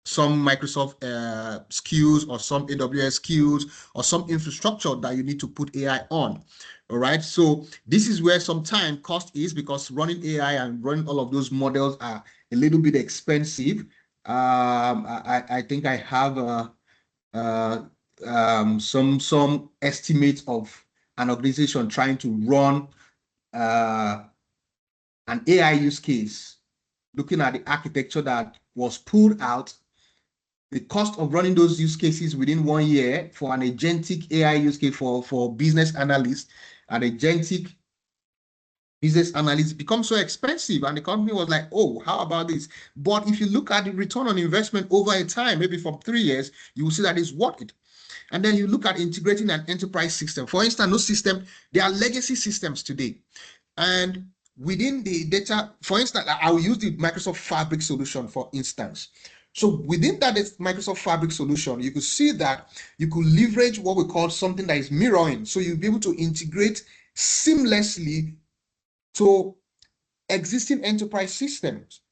Microsoft SKUs or some AWS SKUs or some infrastructure that you need to put AI on. All right. So this is where some time cost is, because running AI and running all of those models are a little bit expensive. I think I have some estimates of an organization trying to run an AI use case, looking at the architecture that was pulled out. The cost of running those use cases within 1 year for an agentic AI use case for business analysts, an agentic business analysts becomes so expensive. And the company was like, oh, how about this? But if you look at the return on investment over a time, maybe from 3 years, you will see that it's worth it. And then you look at integrating an enterprise system. For instance, those systems, they are legacy systems today. And within the data, for instance, I will use the Microsoft Fabric solution, for instance. So within that Microsoft Fabric solution, you could see that you could leverage what we call something that is mirroring. So you'll be able to integrate seamlessly to existing enterprise systems.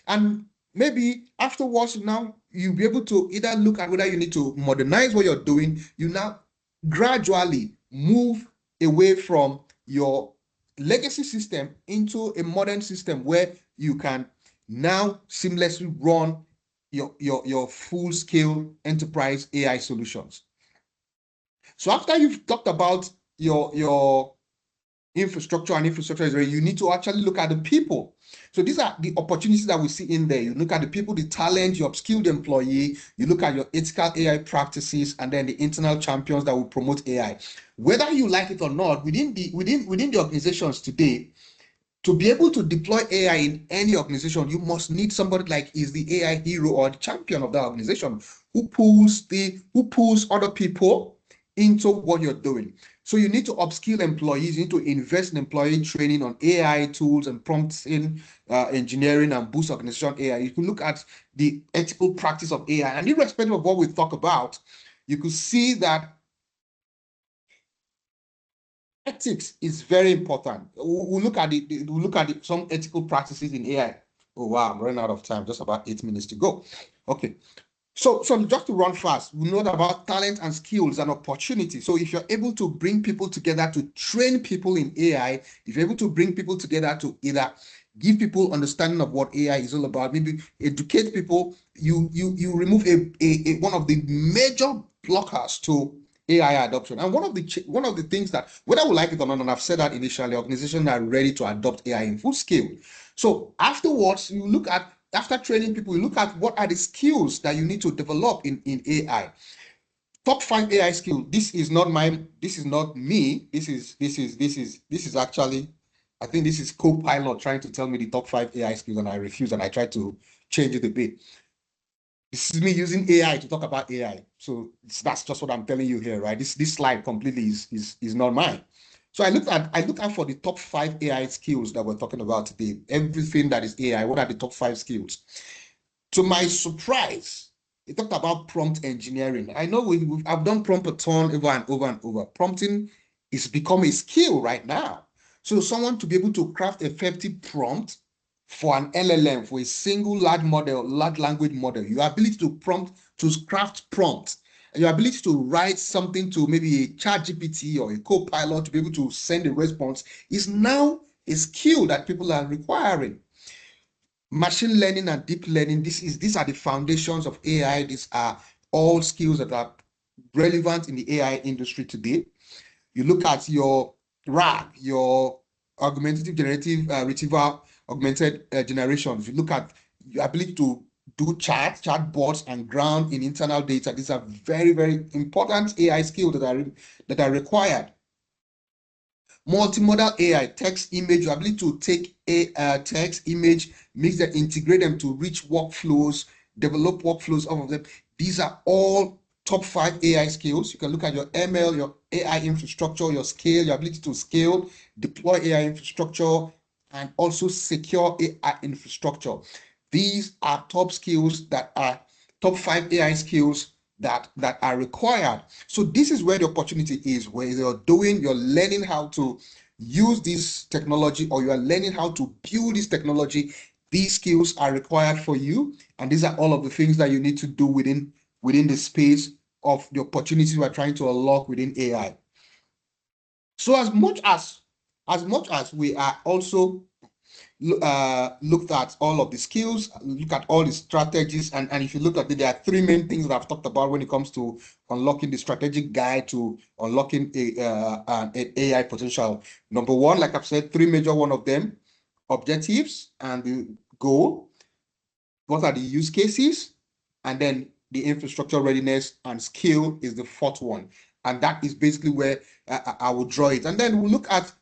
And maybe afterwards, now you'll be able to either look at whether you need to modernize what you're doing. You now gradually move away from your legacy system into a modern system where you can now seamlessly run your full-scale enterprise AI solutions. So after you've talked about your infrastructure and infrastructure is ready, you need to actually look at the people. So these are the opportunities that we see in there. You look at the people, the talent, your upskilled employee, you look at your ethical AI practices, and then the internal champions that will promote AI. Whether you like it or not, within the organizations today, to be able to deploy AI in any organization, you must need somebody like is the AI hero or the champion of that organization who pulls other people into what you're doing. So you need to upskill employees, you need to invest in employee training on AI tools and prompting engineering and boost organization AI. You can look at the ethical practice of AI, and irrespective of what we talk about, you could see that ethics is very important. We'll look at some ethical practices in AI. Oh wow, I'm running out of time. Just about 8 minutes to go. Okay. So just to run fast, we know about talent and skills and opportunity. So if you're able to bring people together to train people in AI, if you're able to bring people together to either give people understanding of what AI is all about, maybe educate people, you remove one of the major blockers to AI adoption. And one of the things that, whether we like it or not, and I've said that initially, organizations are ready to adopt AI in full scale. So afterwards, you look at after training people, you look at what are the skills that you need to develop in AI. Top 5 AI skills. This is not mine. This is not me. This is actually, I think this is Copilot trying to tell me the top 5 AI skills, and I refuse, and I try to change it a bit. This is me using AI to talk about AI. So that's just what I'm telling you here, right? This slide completely is not mine. So I looked at for the top 5 AI skills that we're talking about today. Everything that is AI, what are the top 5 skills? To my surprise, it talked about prompt engineering. I know I've done prompt-a-thon over and over and over. Prompting is become a skill right now. So someone to be able to craft effective prompt for an LLM, for a single large language model, your ability to craft prompts, and your ability to write something to maybe a ChatGPT or a Copilot to be able to send a response is now a skill that people are requiring. Machine learning and deep learning, these are the foundations of AI. These are all skills that are relevant in the AI industry today. You look at your RAG, your augmentative generative retrieval augmented generations. You look at your ability to do chatbots and ground in internal data. These are very, very important AI skills that are required. Multimodal AI, text, image, your ability to take a text, image, mix them, integrate them to reach workflows, develop workflows off of them. These are all top 5 AI skills. You can look at your ML, your AI infrastructure, your scale, your ability to scale, deploy AI infrastructure, and also secure AI infrastructure. These are top skills that are top 5 AI skills that are required. So this is where the opportunity is, where you're learning how to use this technology, or you are learning how to build this technology. These skills are required for you, and these are all of the things that you need to do within the space of the opportunities we're trying to unlock within AI. So as much as we are also looked at all of the skills, look at all the strategies, and if you look at it, there are 3 main things that I've talked about when it comes to unlocking the strategic guide to unlocking an AI potential. Number 1, like I've said, 3 major one of them: objectives and the goal. What are the use cases? And then the infrastructure readiness and skill is the 4th one. And that is basically where I will draw it. And then we'll look at,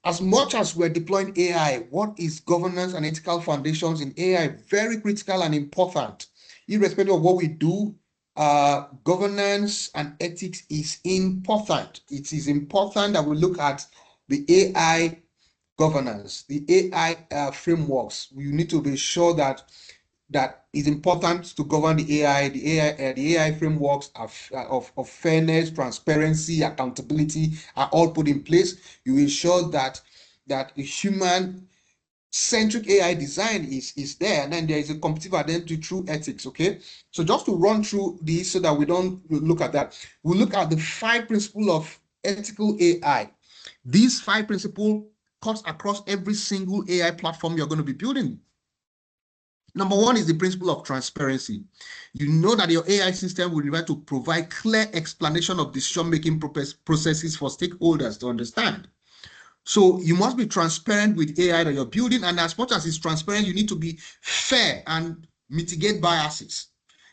as much as we're deploying AI, what is governance and ethical foundations in AI? Very critical and important. Irrespective of what we do, governance and ethics is important. It is important that we look at the AI governance, the AI frameworks. We need to be sure that is important to govern the AI. The AI frameworks of fairness, transparency, accountability are all put in place. You ensure that a human-centric AI design is there, and then there is a competitive identity through ethics. Okay, so just to run through these so that we don't look at that, we look at the 5 principles of ethical AI. These 5 principles cut across every single AI platform you're going to be building. Number 1 is the principle of transparency. You know that your AI system will require to provide clear explanation of decision-making processes for stakeholders to understand. So you must be transparent with AI that you're building, and as much as it's transparent, you need to be fair and mitigate biases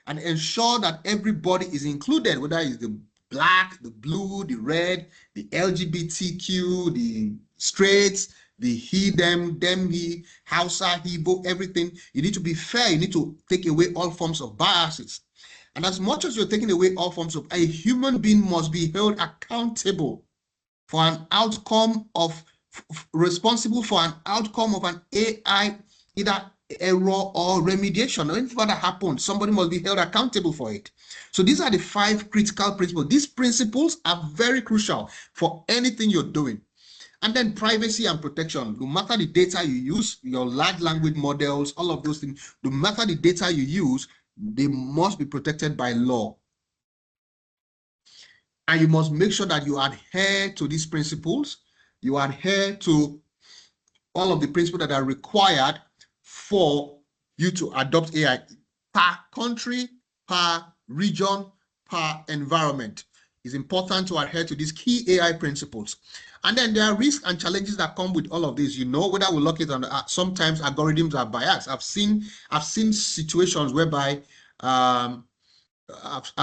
and ensure that everybody is included, whether it's the black, the blue, the red, the LGBTQ, the straights, the he, them, he, Hausa, Igbo, everything. You need to be fair. You need to take away all forms of biases. And as much as you're taking away all forms of, a human being must be held accountable for an outcome of, responsible for an outcome of an AI, either error or remediation, or anything that happened, somebody must be held accountable for it. So these are the 5 critical principles. These principles are very crucial for anything you're doing. And then privacy and protection. No matter the data you use, your large language models, all of those things, no matter the data you use, they must be protected by law. And you must make sure that you adhere to these principles. You adhere to all of the principles that are required for you to adopt AI per country, per region, per environment. It's important to adhere to these key AI principles. And then there are risks and challenges that come with all of this. You know, whether we look at on sometimes algorithms are biased. I've seen situations whereby I've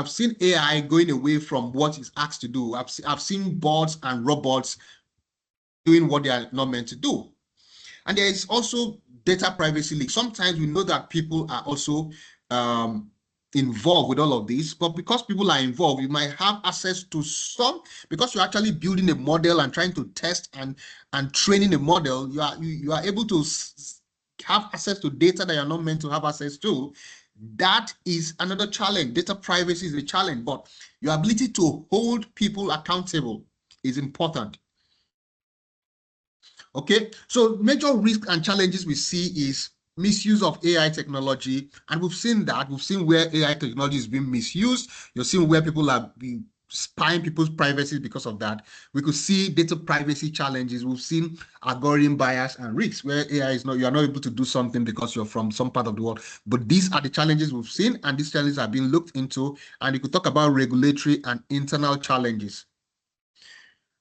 seen AI going away from what it's asked to do. I've seen bots and robots doing what they are not meant to do. And there is also data privacy leak. Sometimes we know that people are also involved with all of this, but because people are involved, you might have access to some, because you're actually building a model and trying to test and training a model, you are able to have access to data that you're not meant to have access to. That is another challenge. Data privacy is a challenge, but your ability to hold people accountable is important. Okay, so major risks and challenges we see is misuse of AI technology, and we've seen that. We've seen where AI technology is being misused. You're seeing where people are being spying people's privacy because of that. We could see data privacy challenges. We've seen algorithm bias and risks where AI is not, you are not able to do something because you're from some part of the world. But these are the challenges we've seen, and these challenges are being looked into. And you could talk about regulatory and internal challenges.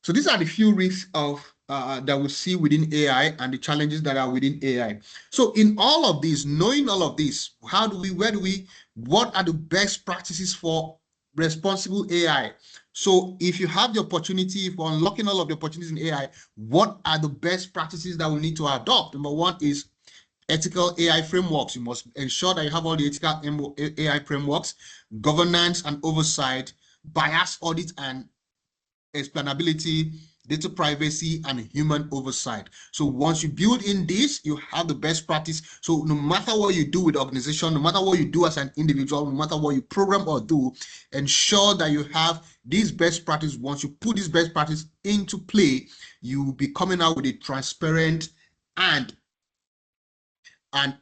So these are the few risks of that we see within AI and the challenges that are within AI. So in all of this, knowing all of this, what are the best practices for responsible AI? So if you have the opportunity for unlocking all of the opportunities in AI, what are the best practices that we need to adopt? Number one is ethical AI frameworks. You must ensure that you have all the ethical AI frameworks, governance and oversight, bias audit and explainability, data privacy, and human oversight. So once you build in this, you have the best practice. So no matter what you do with the organization, no matter what you do as an individual, no matter what you program or do, ensure that you have these best practice. Once you put this best practice into play, you will be coming out with a transparent and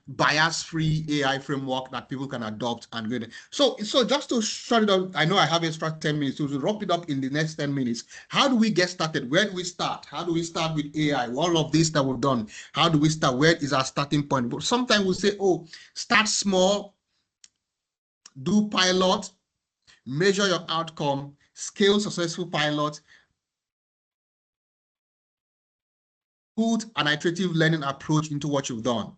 bias-free AI framework that people can adopt and go. So just to shut it up, I know I have extra 10 minutes, so to wrap it up in the next 10 minutes, how do we get started? Where do we start? How do we start with AI? All of this that we've done, how do we start? Where is our starting point? But sometimes we'll say, oh, start small, do pilot, measure your outcome, scale successful pilot, put an iterative learning approach into what you've done.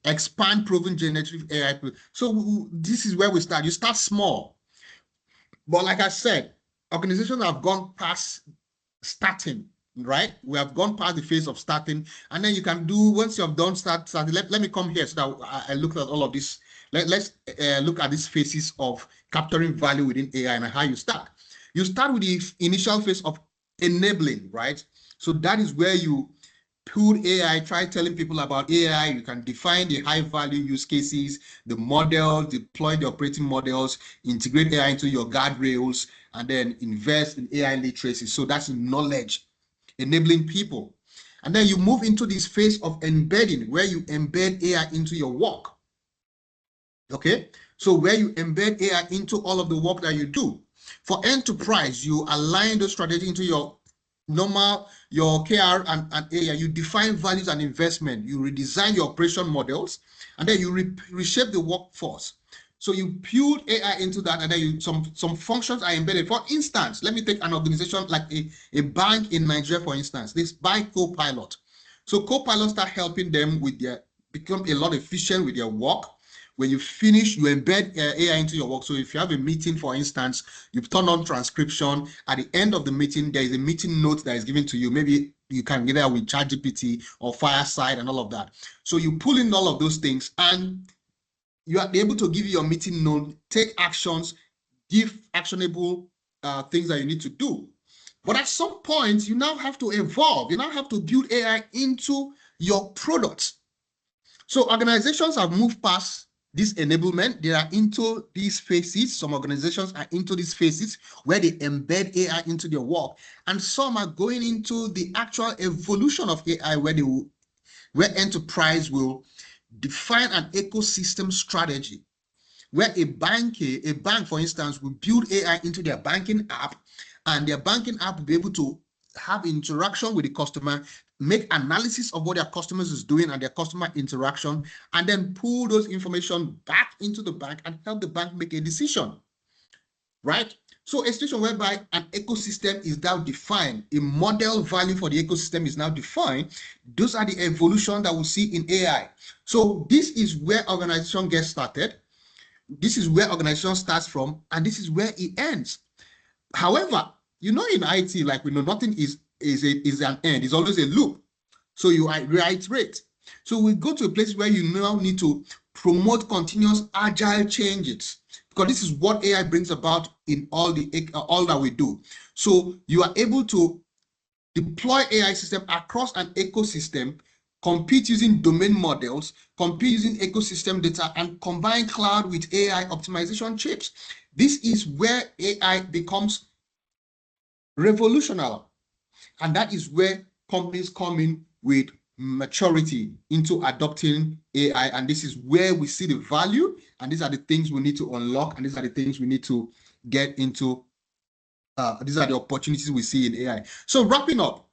Expand proven generative AI. So this is where we start. You start small. But like I said, organizations have gone past starting, right? We have gone past the phase of starting. And then you can do, once you have done starting, let me come here so that I look at all of this. Let's look at these phases of capturing value within AI and how you start. You start with the initial phase of enabling, right? So that is where you put AI, try telling people about AI. You can define the high value use cases, the models, deploy the operating models, integrate AI into your guardrails, and then invest in AI literacy. So that's knowledge, enabling people. And then you move into this phase of embedding, where you embed AI into your work. Okay, so where you embed AI into all of the work that you do. For enterprise, you align the strategy into your normal, your KR and AI. You define values and investment. You redesign your operation models, and then you reshape the workforce. So you build AI into that, and then some functions are embedded. For instance, let me take an organization like a bank in Nigeria, for instance. This buy Copilot. So Copilot start helping them with become a lot efficient with their work. When you finish, you embed AI into your work. So if you have a meeting, for instance, you turn on transcription. At the end of the meeting, there is a meeting note that is given to you. Maybe you can get that with ChatGPT or Fireside and all of that. So you pull in all of those things, and you are able to give your meeting note, take actions, give actionable things that you need to do. But at some point, you now have to evolve. You now have to build AI into your products. So organizations have moved past this enablement. They are into these phases. Some organizations are into these phases where they embed AI into their work. And some are going into the actual evolution of AI where enterprise will define an ecosystem strategy, where a bank, for instance, will build AI into their banking app, and their banking app will be able to have interaction with the customer, make analysis of what their customers is doing and their customer interaction, and then pull those information back into the bank and help the bank make a decision, right? So a situation whereby an ecosystem is now defined, a model value for the ecosystem is now defined. Those are the evolution that we see in AI. So this is where organization gets started. This is where organization starts from, and this is where it ends. However, in IT, like we know, nothing is an end. It's always a loop. So you reiterate. So we go to a place where you now need to promote continuous agile changes, because this is what AI brings about in all that we do. So you are able to deploy AI system across an ecosystem, compete using domain models, compete using ecosystem data, and combine cloud with AI optimization chips. This is where AI becomes revolutionary. And that is where companies come in with maturity into adopting AI. And this is where we see the value. And these are the things we need to unlock. And these are the things we need to get into. These are the opportunities we see in AI. So wrapping up,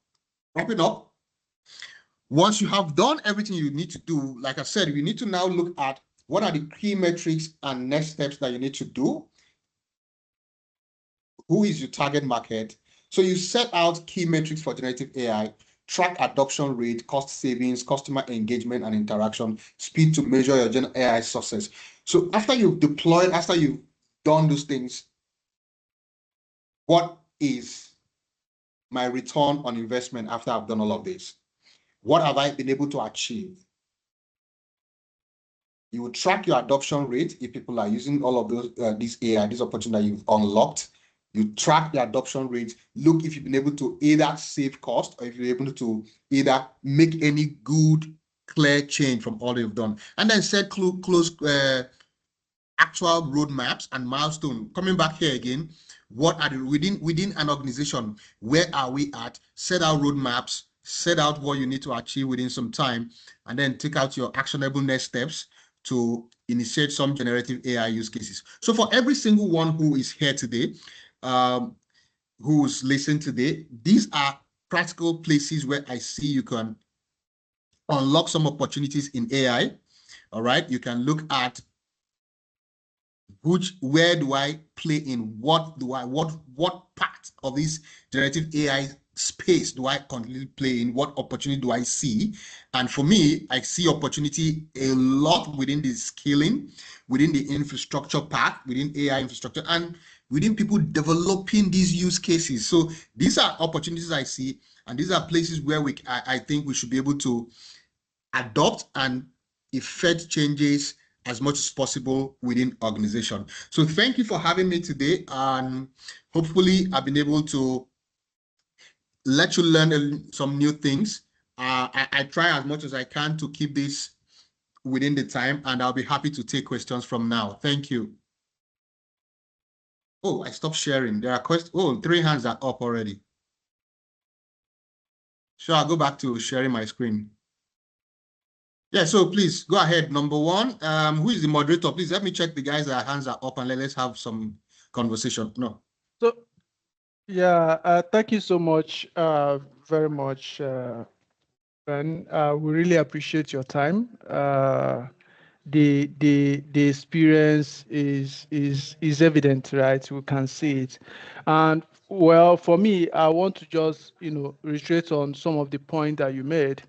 once you have done everything you need to do, like I said, you need to now look at what are the key metrics and next steps that you need to do. Who is your target market? So you set out key metrics for generative AI, track adoption rate, cost savings, customer engagement and interaction, speed to measure your Gen AI success. So after you've deployed, after you've done those things, what is my return on investment after I've done all of this? What have I been able to achieve? You will track your adoption rate if people are using all of those these AI, this opportunity that you've unlocked. You track the adoption rate, look if you've been able to either save cost or if you're able to either make any good, clear change from all you've done. And then set close actual roadmaps and milestone. Coming back here again, what are the within an organization, where are we at? Set out roadmaps, set out what you need to achieve within some time, and then take out your actionable next steps to initiate some generative AI use cases. So for every single one who is here today, who's listening today, these are practical places where I see you can unlock some opportunities in AI. All right, you can look at where do I play in, what part of this generative AI space do I continue play in, what opportunity do I see? And for me, I see opportunity a lot within the scaling, within the infrastructure part, within AI infrastructure, and within people developing these use cases. So these are opportunities I see, and these are places where I think we should be able to adopt and effect changes as much as possible within organization. So thank you for having me today, and hopefully I've been able to let you learn some new things. I try as much as I can to keep this within the time, and I'll be happy to take questions from now. Thank you. Oh, I stopped sharing. There are questions. Oh, 3 hands are up already. Sure, I'll go back to sharing my screen. Yeah, so please go ahead. Number one, who is the moderator? Please help me check the guys that hands are up and let's have some conversation. No. So, yeah, thank you so much, very much, Ben. We really appreciate your time. The experience is evident, right? We can see it, and well, for me, I want to just reiterate on some of the points that you made.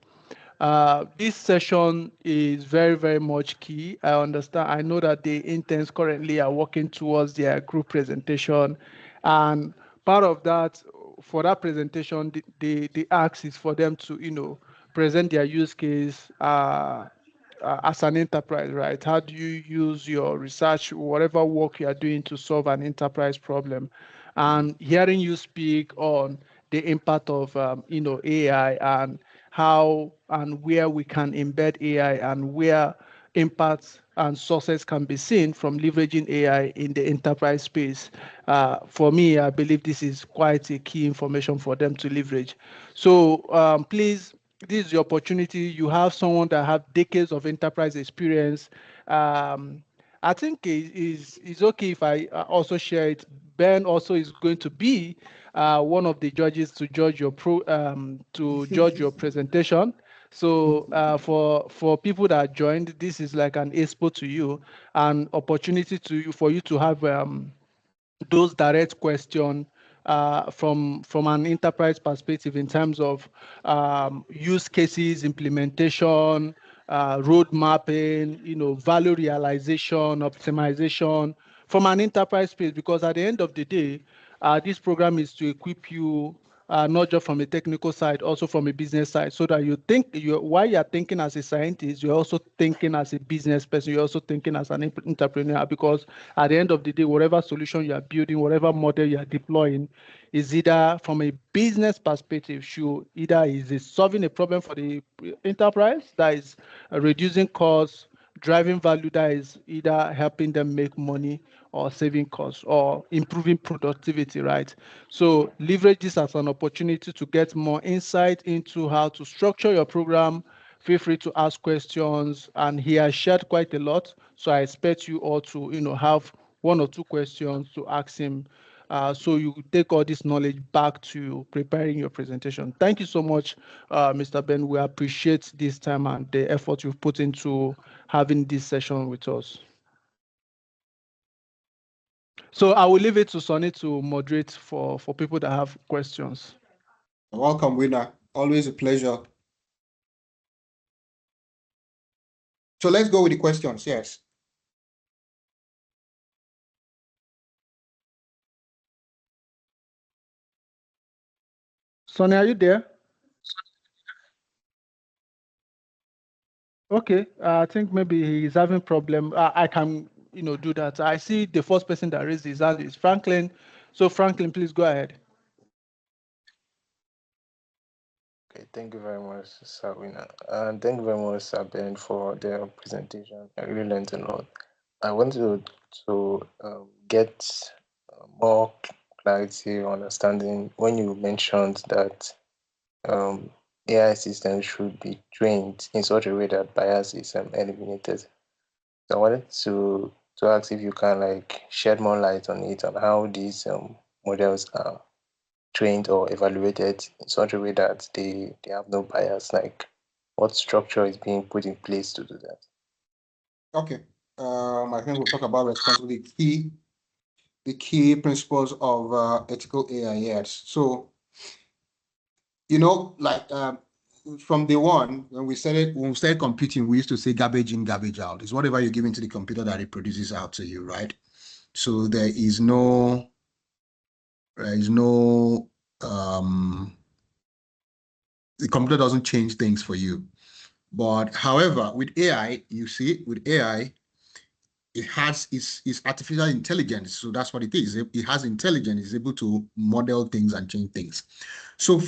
This session is very, very much key. I understand. I know that the interns currently are working towards their group presentation, and part of that, for that presentation, the ask is for them to present their use case as an enterprise, right? How do you use your research, whatever work you are doing, to solve an enterprise problem? And hearing you speak on the impact of AI, and how and where we can embed AI, and where impacts and success can be seen from leveraging AI in the enterprise space. For me, I believe this is quite a key information for them to leverage. So please, this is the opportunity. You have someone that have decades of enterprise experience. I think it's okay if I also share it. Ben also is going to be one of the judges to judge your presentation. So for people that joined, this is like an expo to you, an opportunity for you to have those direct questions from an enterprise perspective in terms of use cases, implementation, road mapping, value realization, optimization from an enterprise space. Because at the end of the day, this program is to equip you not just from a technical side, also from a business side, so that you think while you're thinking as a scientist, you're also thinking as a business person, you're also thinking as an entrepreneur, because at the end of the day, whatever solution you are building, whatever model you are deploying, is either from a business perspective, either is it solving a problem for the enterprise, that is reducing costs, driving value, that is either helping them make money or saving costs or improving productivity, right? So leverage this as an opportunity to get more insight into how to structure your program. Feel free to ask questions, and he has shared quite a lot. So I expect you all to, have one or two questions to ask him. So you take all this knowledge back to preparing your presentation. Thank you so much, Mr. Ben. We appreciate this time and the effort you've put into having this session with us. So I will leave it to Sonny to moderate for people that have questions. Welcome, winner. Always a pleasure. So let's go with the questions. Yes. Sonny, are you there? Okay, I think maybe he's having problem. I can, do that. I see the first person that raised his hand is Franklin. So Franklin, please go ahead. Okay, thank you very much, Sabina. And thank you very much, Sir Ben, for the presentation. I really learned a lot. I want to get more clarity or understanding when you mentioned that AI systems should be trained in such a way that bias is eliminated. So I wanted to ask if you can shed more light on it, on how these models are trained or evaluated in such a way that they have no bias, like what structure is being put in place to do that. Okay. I think we'll talk about responsibility, the key principles of ethical AI. Yes. So, from day one, when we started computing, we used to say garbage in, garbage out. It's whatever you give into the computer that it produces out to you, right? So there is no the computer doesn't change things for you. But however, with AI, with AI, it has its artificial intelligence. So that's what it is. It has intelligence. It's able to model things and change things. So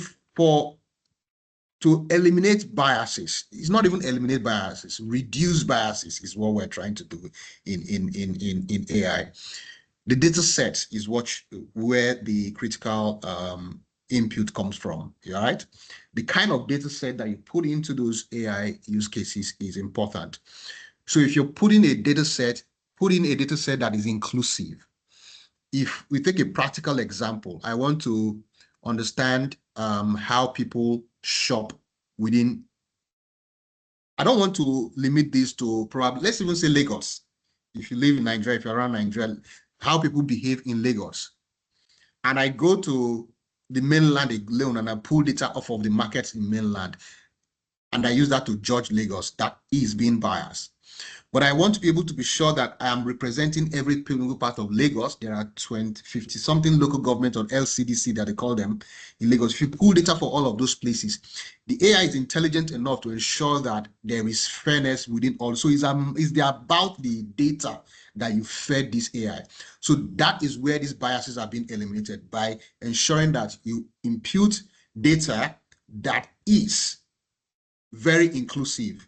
to eliminate biases, it's not even eliminate biases, reduce biases is what we're trying to do in AI. The data set is where the critical input comes from, right? The kind of data set that you put into those AI use cases is important. So if you're putting a data set that is inclusive, if we take a practical example, I want to understand how people shop within. I don't want to limit this to probably, let's even say Lagos. If you live in Nigeria, if you're around Nigeria, how people behave in Lagos. And I go to the mainland alone and I pull data off of the markets in mainland. And I use that to judge Lagos. That is being biased. But I want to be able to be sure that I am representing every single part of Lagos. There are 50 something local government or LCDC that they call them in Lagos. If you pull data for all of those places, the AI is intelligent enough to ensure that there is fairness within all. So it's about the data that you fed this AI. So that is where these biases are being eliminated by ensuring that you impute data that is very inclusive.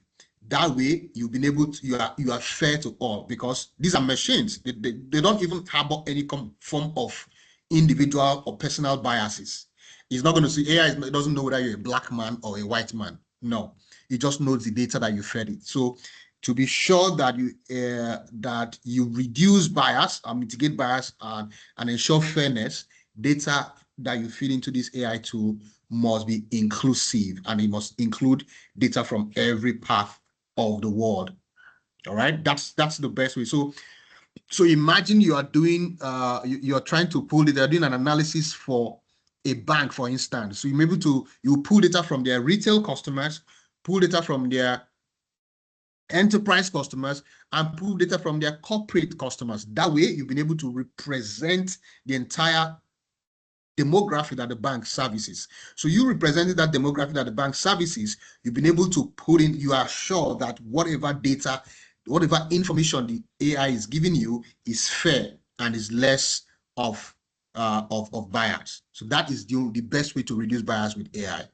That way, you've been able to, you are fair to all, because these are machines. They don't even harbor any form of individual or personal biases. It's not going to see, AI it doesn't know whether you're a black man or a white man. No, it just knows the data that you fed it. So to be sure that you reduce bias and mitigate bias and ensure fairness, data that you feed into this AI tool must be inclusive, and it must include data from every part of the world. All right, that's the best way. So So imagine you are doing, you're trying to pull it, you're doing an analysis for a bank, for instance. So you're able to, you pull data from their retail customers, pull data from their enterprise customers, and pull data from their corporate customers. That way, you've been able to represent the entire demographic that the bank services. So you represented that demographic that the bank services, you've been able to put in, you are sure that whatever data, whatever information the AI is giving you is fair and is less of bias. So that is the best way to reduce bias with AI.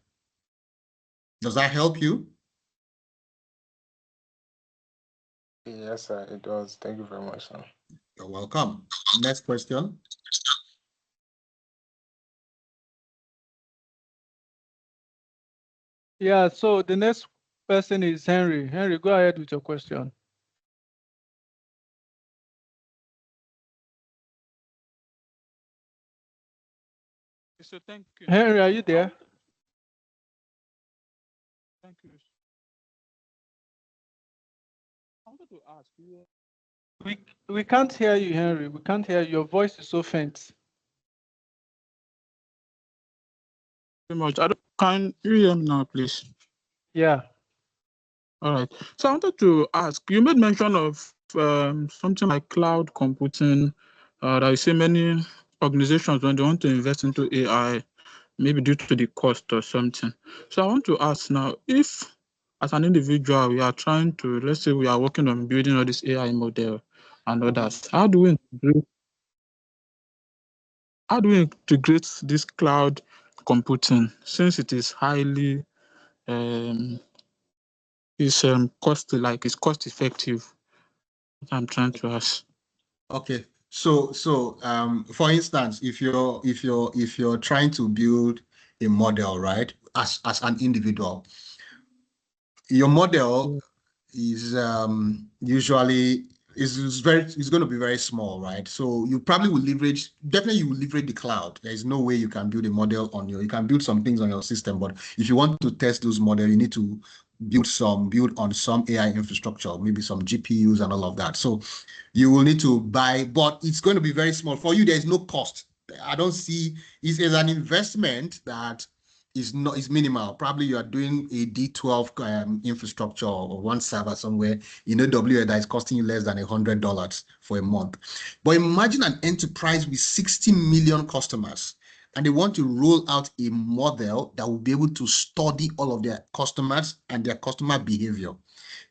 Does that help you? Yes, sir, it does. Thank you very much, sir. You're welcome. Next question. Yeah, so the next person is Henry. Henry, go ahead with your question. So thank you. Henry, are you there? Thank you. I wanted to ask you. We can't hear you, Henry. We can't hear you. Your voice is so faint. Very much. Can you hear me now, please? Yeah. All right. So I wanted to ask, you made mention of something like cloud computing, that you say many organizations, when they want to invest into AI, maybe due to the cost or something. So I want to ask now, if as an individual, we are trying to, let's say we are working on building all this AI model and others, how do we integrate this cloud computing, since it is highly it's cost effective? I'm trying to ask. Okay. So for instance, if you're trying to build a model, right, as an individual, your model is usually is going to be very small, right? So you probably will definitely you will leverage the cloud. There is no way you can build a model you can build some things on your system, but if you want to test those models, you need to build on some AI infrastructure, maybe some GPUs and all of that. So you will need to buy, but it's going to be very small. For you, there is no cost. I don't see, it's an investment that is minimal. Probably you are doing a D12 infrastructure or one server somewhere in AWS that is costing you less than $100 for a month. But imagine an enterprise with 60 million customers, and they want to roll out a model that will be able to study all of their customers and their customer behavior.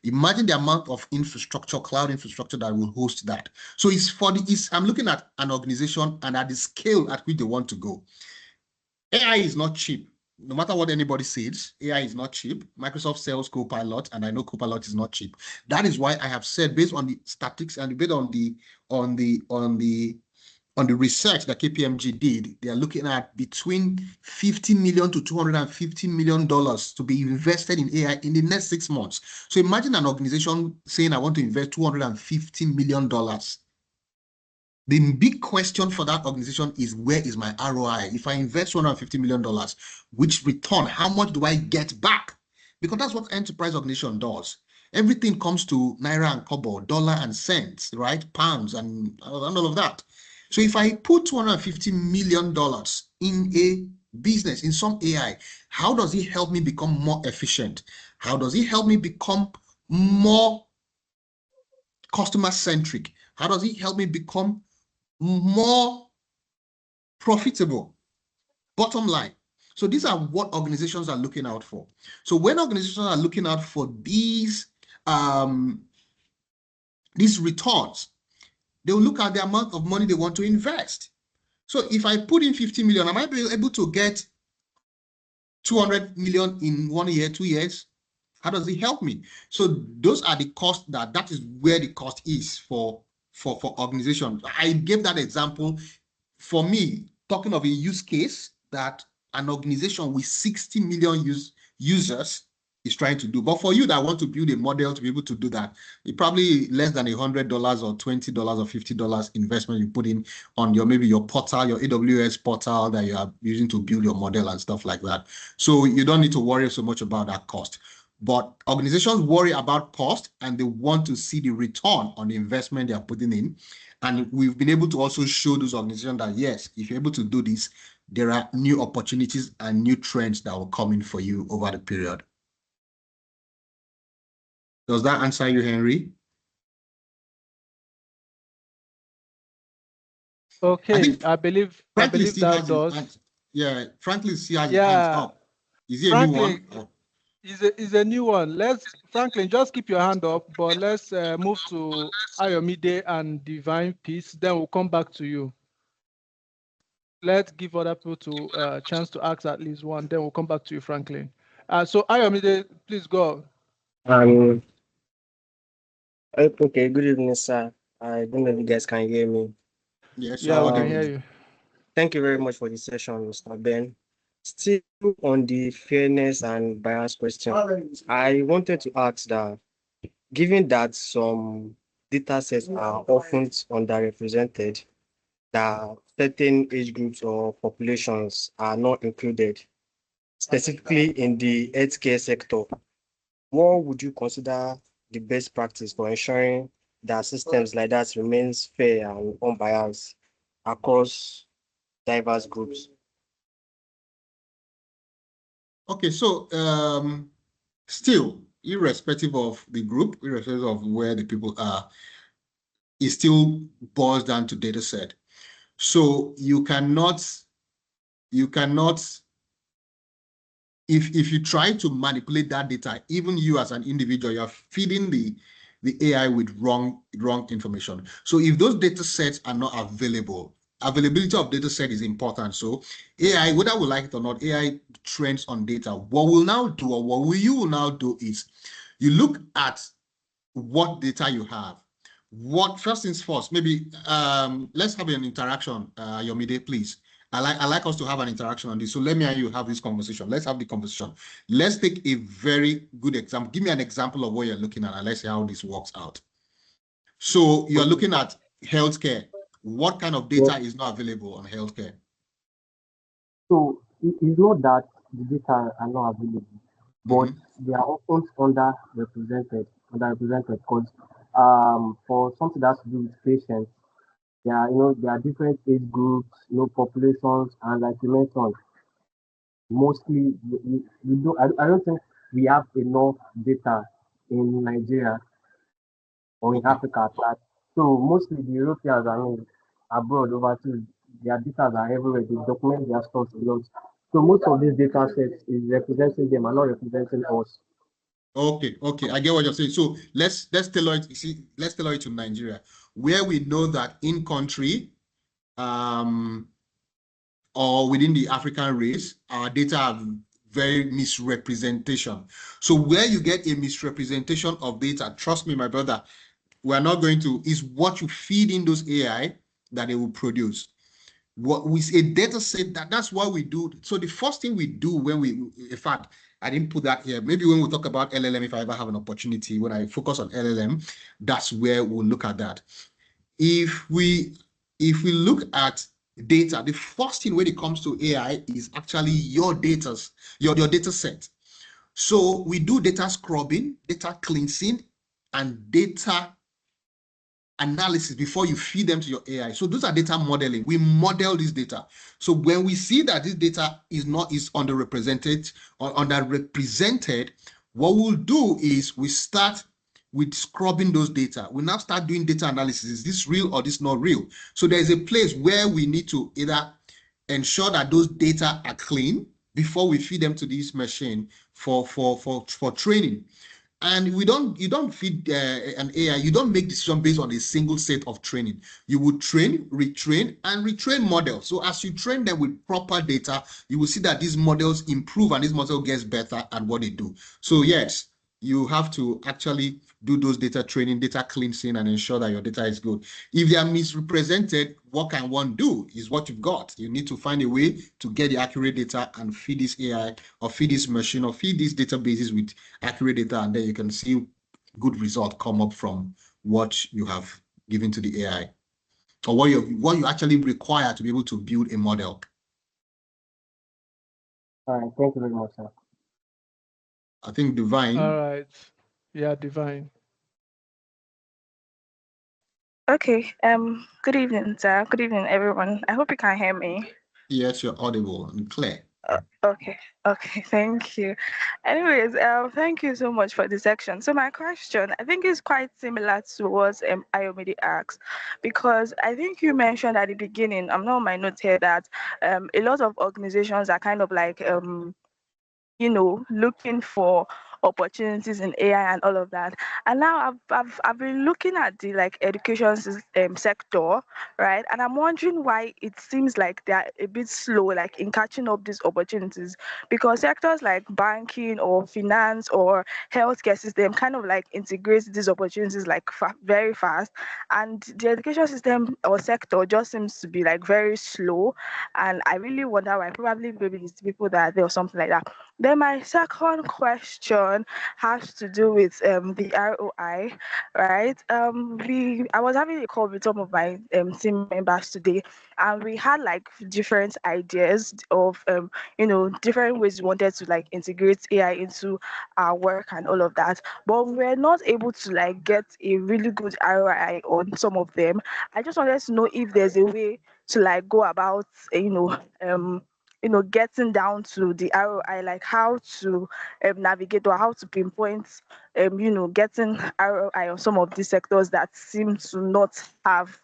Imagine the amount of infrastructure, cloud infrastructure that will host that. So I'm looking at an organization and at the scale at which they want to go. AI is not cheap. No matter what anybody says, AI is not cheap. Microsoft sells Copilot, and I know Copilot is not cheap. That is why I have said, based on the statistics and based on the research that KPMG did, they are looking at between $50 million to $250 million to be invested in AI in the next 6 months. So imagine an organization saying, I want to invest $250 million. The big question for that organization is, where is my ROI? If I invest $250 million, which return, how much do I get back? Because that's what enterprise organization does. Everything comes to naira and kobo, dollar and cents, right? Pounds and all of that. So if I put $250 million in a business, in some AI, how does it help me become more efficient? How does it help me become more customer-centric? How does it help me become more profitable? Bottom line. So these are what organizations are looking out for. So when organizations are looking out for these returns, they'll look at the amount of money they want to invest. So if I put in 50 million, am I be able to get 200 million in 1 year, 2 years? How does it help me? So those are the costs that is where the cost is for organizations. I gave that example. For me, talking of a use case that an organization with 60 million users is trying to do. But for you that want to build a model to be able to do that, it probably less than $100 or $20 or $50 investment you put in on maybe your portal, your AWS portal that you are using to build your model and stuff like that. So you don't need to worry so much about that cost. But organizations worry about cost and they want to see the return on the investment they are putting in. And we've been able to also show those organizations that, yes, if you're able to do this, there are new opportunities and new trends that will come in for you over the period. Does that answer you, Henry? Okay, I believe that does. Yeah, Franklin still has his hands up. Is he a new one? Is a new one. Franklin, just keep your hand up, but let's move to Ayomide and Divine Peace. Then we'll come back to you. Let's give other people to a chance to ask at least one. Then we'll come back to you, Franklin. So Ayomide, please go. Okay, good evening, sir. I don't know if you guys can hear me. Yes, yeah, we can hear you. Thank you very much for the session, Mr. Ben. Still on the fairness and bias question, I wanted to ask that, given that some data sets are often underrepresented, that certain age groups or populations are not included, specifically in the healthcare sector, what would you consider the best practice for ensuring that systems like that remains fair and unbiased across diverse groups? Okay, so still, irrespective of the group, irrespective of where the people are, it still boils down to data set. So you cannot, if you try to manipulate that data, even you as an individual, you're feeding the AI with wrong information. So if those data sets are not available, availability of data set is important. So AI, whether we like it or not, AI trends on data. What we'll now do, or what you will now do, is you look at what data you have. What, first things first, maybe let's have an interaction, Yomide, please. I like us to have an interaction on this. So let me and you have this conversation. Let's have the conversation. Let's take a very good example. Give me an example of what you're looking at, and let's see how this works out. So you're looking at healthcare. What kind of data is not available on healthcare? So it's not that the data are not available, but they are often underrepresented because for something that has to do with patients, there are different age groups, populations, and like you mentioned, mostly I don't think we have enough data in Nigeria or in Africa. So mostly the Europeans, abroad overseas, their data are everywhere. They document their stocks a lot. So most of these data sets is representing them and not representing us. Okay, I get what you're saying. So let's tailor it. Let's tailor it to Nigeria, where we know that in country, or within the African race, our data have very misrepresentation. So where you get a misrepresentation of data, trust me, my brother, we're not going to, is what you feed in those AI that they will produce. What with a data set, that's what we do. So the first thing we do when in fact, I didn't put that here. Maybe when we talk about LLM, if I ever have an opportunity, when I focus on LLM, that's where we'll look at that. If we look at data, the first thing when it comes to AI is actually your data set. So we do data scrubbing, data cleansing, and data analysis before you feed them to your AI. So those are data modeling. We model this data. So when we see that this data is underrepresented or underrepresented, what we'll do is we start with scrubbing those data. We now start doing data analysis. Is this real or this not real? So there's a place where we need to either ensure that those data are clean before we feed them to this machine for training. And you don't feed an AI, you don't make decision based on a single set of training. You would train, retrain, and retrain models. So as you train them with proper data, you will see that these models improve and this model gets better at what they do. So yes, you have to actually do those data training, data cleansing, and ensure that your data is good. If they are misrepresented, what can one do is what you've got. You need to find a way to get the accurate data and feed this AI or feed this machine or feed these databases with accurate data, and then you can see good result come up from what you have given to the AI or what you actually require to be able to build a model. All right, thank you very much, sir. I think Divine. All right. Yeah, Divine. Okay. Good evening, sir. Good evening, everyone. I hope you can hear me. Yes, you're audible and clear. Okay. Okay. Thank you. Anyways, thank you so much for the section. So my question, I think, is quite similar to what Ayomide asked, because I think you mentioned at the beginning. I'm not on my notes here that a lot of organizations are kind of like looking for opportunities in AI and all of that. And now I've been looking at the like education sector, right? And I'm wondering why it seems like they're a bit slow, like in catching up these opportunities, because sectors like banking or finance or healthcare system kind of like integrate these opportunities like very fast, and the education system or sector just seems to be like very slow. And I really wonder why. Probably maybe it's the people that are there or something like that. Then my second question has to do with the ROI, right? I was having a call with some of my team members today, and we had like different ideas of different ways we wanted to like integrate AI into our work and all of that, but we were not able to like get a really good ROI on some of them. I just wanted to know if there's a way to like go about getting down to the ROI, like how to navigate or how to pinpoint, getting ROI on some of these sectors that seem to not have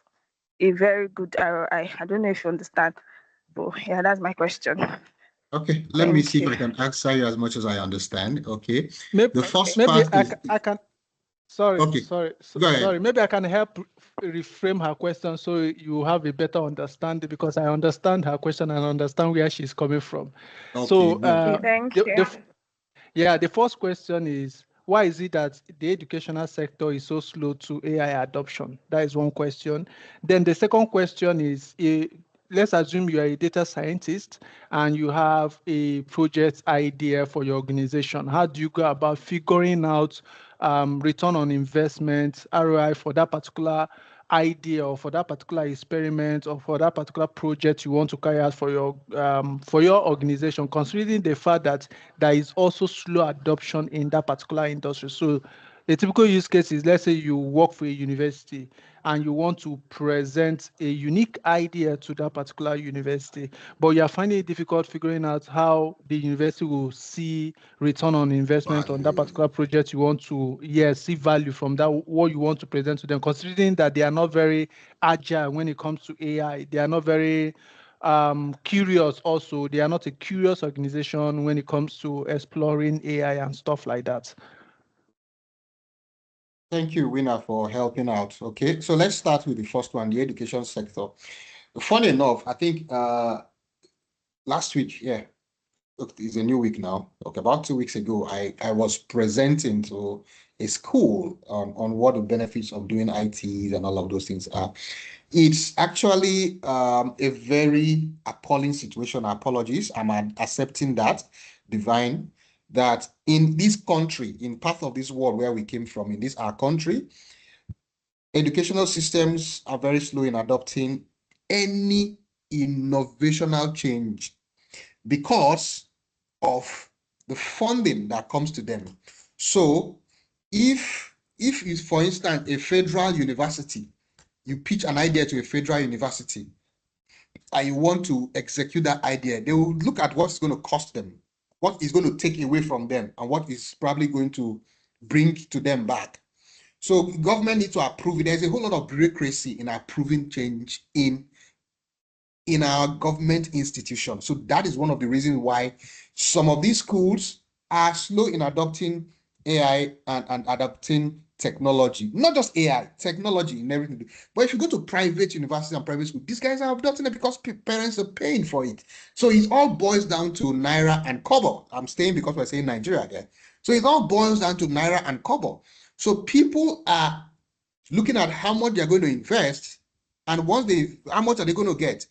a very good ROI. I don't know if you understand, but yeah, that's my question. Okay, let me see Thank if I you. can answer you as much as I understand. Okay, Maybe, the first maybe part is I can. Sorry, okay. Go ahead. sorry. Maybe I can help reframe her question so you have a better understanding, because I understand her question and understand where she's coming from. Okay, So, good. Thank you. the first question is, why is it that the educational sector is so slow to AI adoption? That is one question. Then the second question is, let's assume you are a data scientist and you have a project idea for your organization. How do you go about figuring out return on investment, ROI, for that particular idea or for that particular experiment or for that particular project you want to carry out for your organization, considering the fact that there is also slow adoption in that particular industry? So a typical use case is, let's say you work for a university and you want to present a unique idea to that particular university, but you are finding it difficult figuring out how the university will see return on investment on that particular project you want to, see value from that, what you want to present to them, considering that they are not very agile when it comes to AI. They are not very curious also. They are not a curious organization when it comes to exploring AI and stuff like that. Thank you, Winner, for helping out. Okay, so let's start with the first one, the education sector. Funny enough, I think last week, look, it's a new week now. Okay, about 2 weeks ago, I was presenting to a school on what the benefits of doing ITs and all of those things are. It's actually a very appalling situation. Apologies, I'm accepting that, Divine, that in this country, in part of this world where we came from, in this our country, educational systems are very slow in adopting any innovational change because of the funding that comes to them. So if it's, for instance, a federal university, you pitch an idea to a federal university and you want to execute that idea, they will look at what's going to cost them, what is going to take away from them, and what is probably going to bring to them back. So government needs to approve it. There's a whole lot of bureaucracy in approving change in our government institutions. So that is one of the reasons why some of these schools are slow in adopting AI and adopting technology. Not just AI, technology in everything. But if you go to private universities and private schools, these guys are adopting it because parents are paying for it. So it all boils down to Naira and Kobo. I'm staying because we're saying Nigeria there. So it all boils down to Naira and Kobo. So people are looking at how much they're going to invest, and how much are they going to get?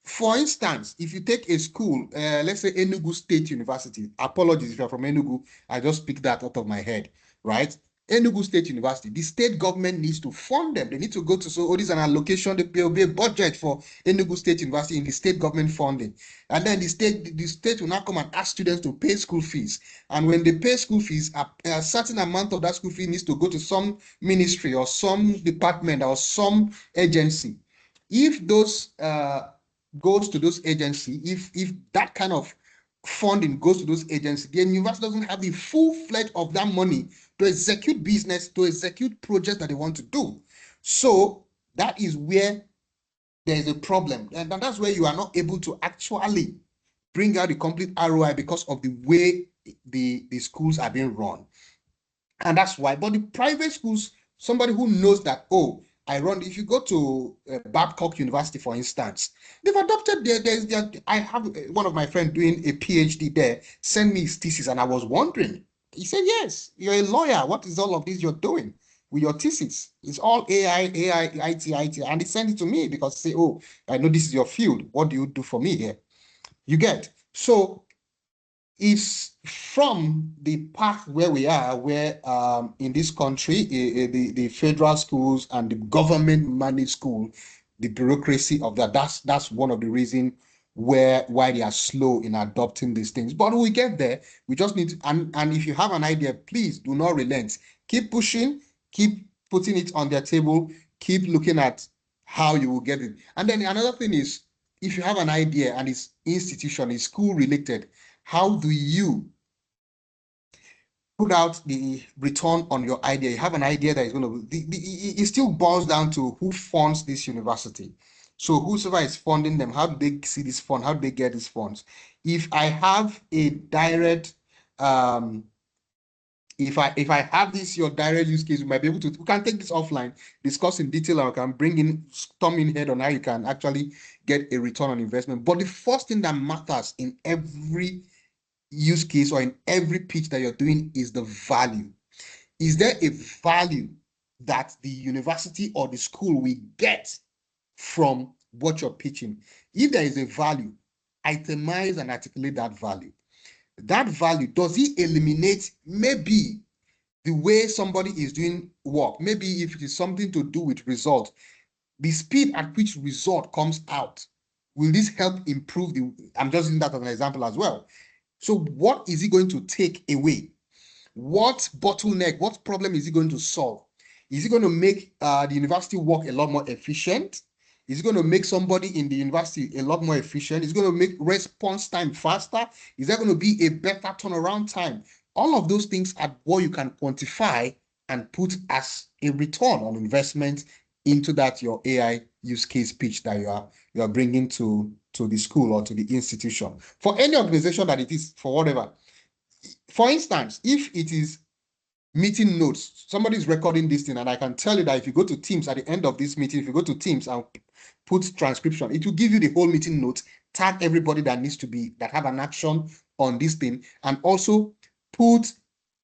For instance, if you take a school, let's say Enugu State University, apologies if you're from Enugu, I just picked that out of my head, right? Enugu State University, the state government needs to fund them. They need to go to, so this is an allocation, there will be a budget for Enugu State University in the state government funding. And then the state will now come and ask students to pay school fees. And when they pay school fees, a certain amount of that school fee needs to go to some ministry or some department or some agency. If those goes to those agencies, if that kind of funding goes to those agencies, the university doesn't have the full fledged of that money to execute business, to execute projects that they want to do. So that is where there is a problem. And that's where you are not able to actually bring out the complete ROI because of the way the schools are being run. And that's why, but the private schools, somebody who knows that, oh, if you go to Babcock University, for instance, they've adopted I have one of my friends doing a PhD there, send me his thesis, and I was wondering, he said, yes, you're a lawyer. What is all of this you're doing with your thesis? It's all AI, IT. And he sent it to me because say, oh, I know this is your field. What do you do for me here? You get, so it's from the path where we are, where in this country, the federal schools and the government managed school, the bureaucracy of that's one of the reasons why they are slow in adopting these things. But we get there. We just need to, and if you have an idea, please do not relent. Keep pushing, keep putting it on their table, keep looking at how you will get it. And then another thing is, if you have an idea and it's institution, it's school related, how do you put out the return on your idea? You have an idea that is going to, it still boils down to who funds this university. So whosoever is funding them, how do they see this fund? How do they get these funds? If I have a direct, if I have this, your direct use case, we might be able to, we can take this offline, discuss in detail, or can bring in, storm in head on how you can actually get a return on investment. But the first thing that matters in every use case or in every pitch that you're doing is the value. Is there a value that the university or the school will get from what you're pitching? If there is a value, itemize and articulate that value. That value, does it eliminate maybe the way somebody is doing work? Maybe if it is something to do with result, the speed at which result comes out, will this help improve I'm just using that as an example as well. So what is it going to take away? What bottleneck, what problem is it going to solve? Is it going to make the university work a lot more efficient? Is it going to make somebody in the university a lot more efficient? Is it going to make response time faster? Is there going to be a better turnaround time? All of those things are what you can quantify and put as a return on investment into that your AI use case pitch that you are bringing to the school or to the institution. For any organization that it is, for whatever. For instance, if it is meeting notes, somebody is recording this thing, and I can tell you that if you go to Teams at the end of this meeting, if you go to Teams and put transcription, it will give you the whole meeting notes, tag everybody that needs to be, that have an action on this thing, and also put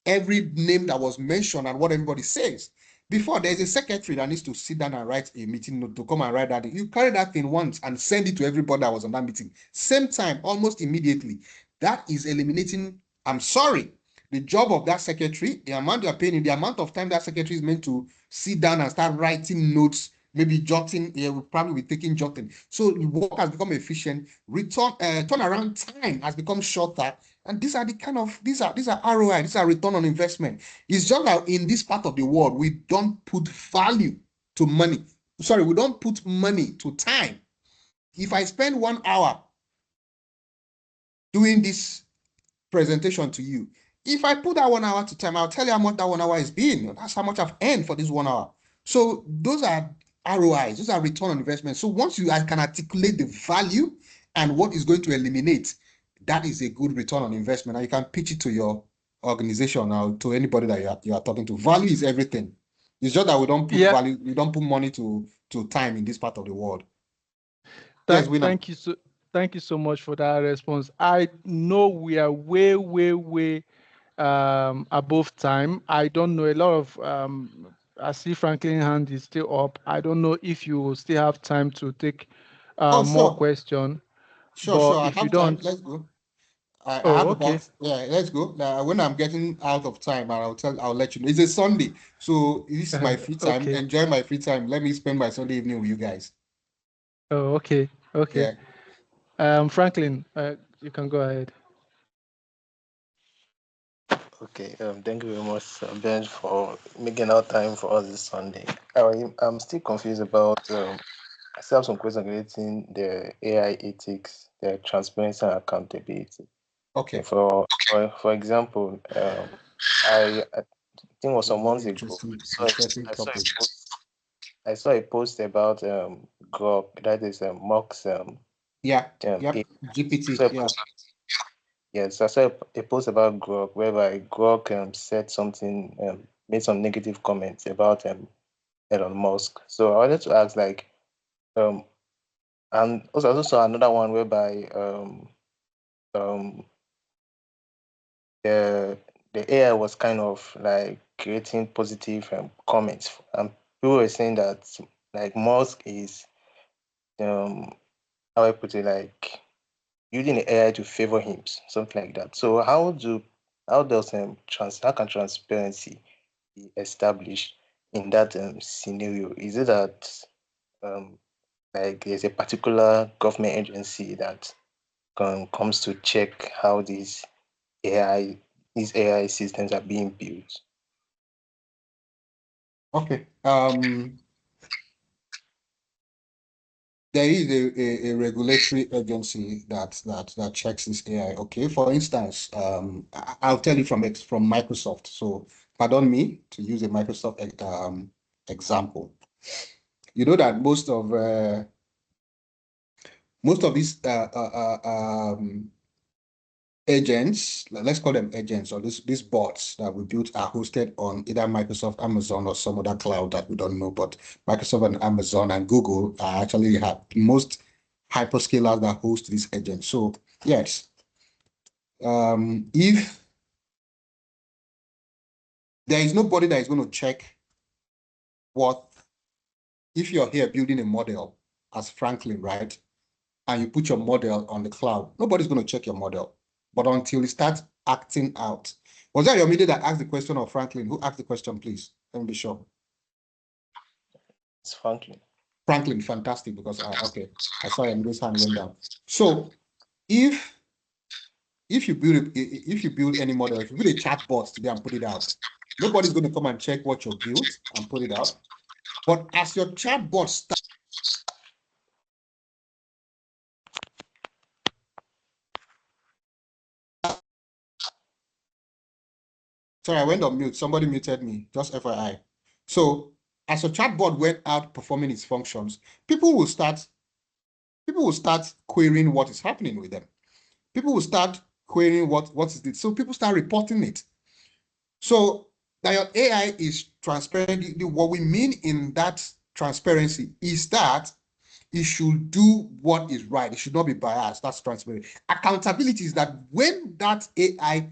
every name that was mentioned and what everybody says. Before, there's a secretary that needs to sit down and write a meeting note, to come and write that. You carry that thing once and send it to everybody that was on that meeting. Same time, almost immediately. That is eliminating, I'm sorry, the job of that secretary, the amount you're paying, the amount of time that secretary is meant to sit down and start writing notes, maybe jotting, we'll probably be taking jotting. So the work has become efficient, turnaround time has become shorter. And these are the kind of, these are ROI, these are return on investment. It's just that in this part of the world, we don't put value to money. Sorry, we don't put money to time. If I spend 1 hour doing this presentation to you, if I put that 1 hour to time, I'll tell you how much that 1 hour has been. That's how much I've earned for this 1 hour. So those are ROIs, those are return on investment. So once I can articulate the value and what is going to eliminate, that is a good return on investment. And you can pitch it to your organization or to anybody that you are talking to. Value is everything. It's just that we don't put value, we don't put money to time in this part of the world. Yes, thank you so much for that response. I know we are way above time. I don't know, a lot of I see Franklin's hand is still up. I don't know if you will still have time to take more questions. Sure. If you don't, let's go. I Oh, have okay. about, yeah, let's go. When I'm getting out of time, I'll let you know. It's a Sunday, so this is my free time. Okay. Enjoy my free time. Let me spend my Sunday evening with you guys. Oh, okay. Okay. Yeah. Franklin, you can go ahead. Okay, thank you very much, Ben, for making out time for us this Sunday. I'm still confused about, I still have some questions relating the AI ethics, the transparency and accountability. Okay. For example, I think it was some months ago, Interesting topic. I saw a post about Grok, that is Mox Yeah. Yep. I GPT. saw a Yeah. post, yes, I saw a post about Grok whereby Grok said something, made some negative comments about Elon Musk. So I wanted to ask, like, and also I also saw another one whereby um the AI was kind of like creating positive comments, and people were saying that like Musk is how I put it, like using the AI to favor him, something like that. So how can transparency be established in that scenario? Is it that um like there's a particular government agency that comes to check how these AI systems are being built? Okay. There is a regulatory agency that checks this AI. Okay. For instance, I'll tell you from Microsoft. So pardon me to use a Microsoft example. You know that most of these agents, let's call them agents, or these bots that we built are hosted on either Microsoft, Amazon, or some other cloud that we don't know. But Microsoft and Amazon and Google are actually have most hyperscalers that host these agents. So yes, if there is nobody that is going to check what, if you're here building a model as Franklin, right? And you put your model on the cloud, nobody's going to check your model. But until it starts acting out. Was that your media that asked the question, or Franklin? Who asked the question, please? Let me be sure. It's Franklin. Franklin, fantastic, because okay, I saw him, this hand went down. So if you build any model, if you build a chatbot today and put it out, nobody's going to come and check what you built and put it out. But as your chatbot starts, sorry, I went on mute. Somebody muted me, just FYI. So as your chatbot went out performing its functions, people will start querying what is happening with them. People will start querying what is it. So people start reporting it. So that your AI is transparent. What we mean in that transparency is that it should do what is right. It should not be biased. That's transparent. Accountability is that when that AI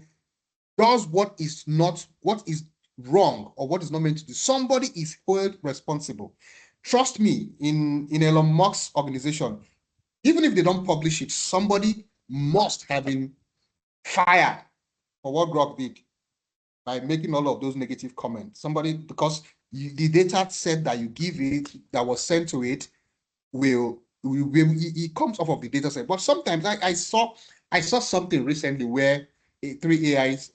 does what is wrong or what is not meant to do, somebody is held responsible. Trust me, in Elon Musk's organization, even if they don't publish it, somebody must have been fired for what Grok did by making all of those negative comments. Somebody, because the data set that you give it, that was sent to it, it comes off of the data set. But sometimes I saw something recently where three AIs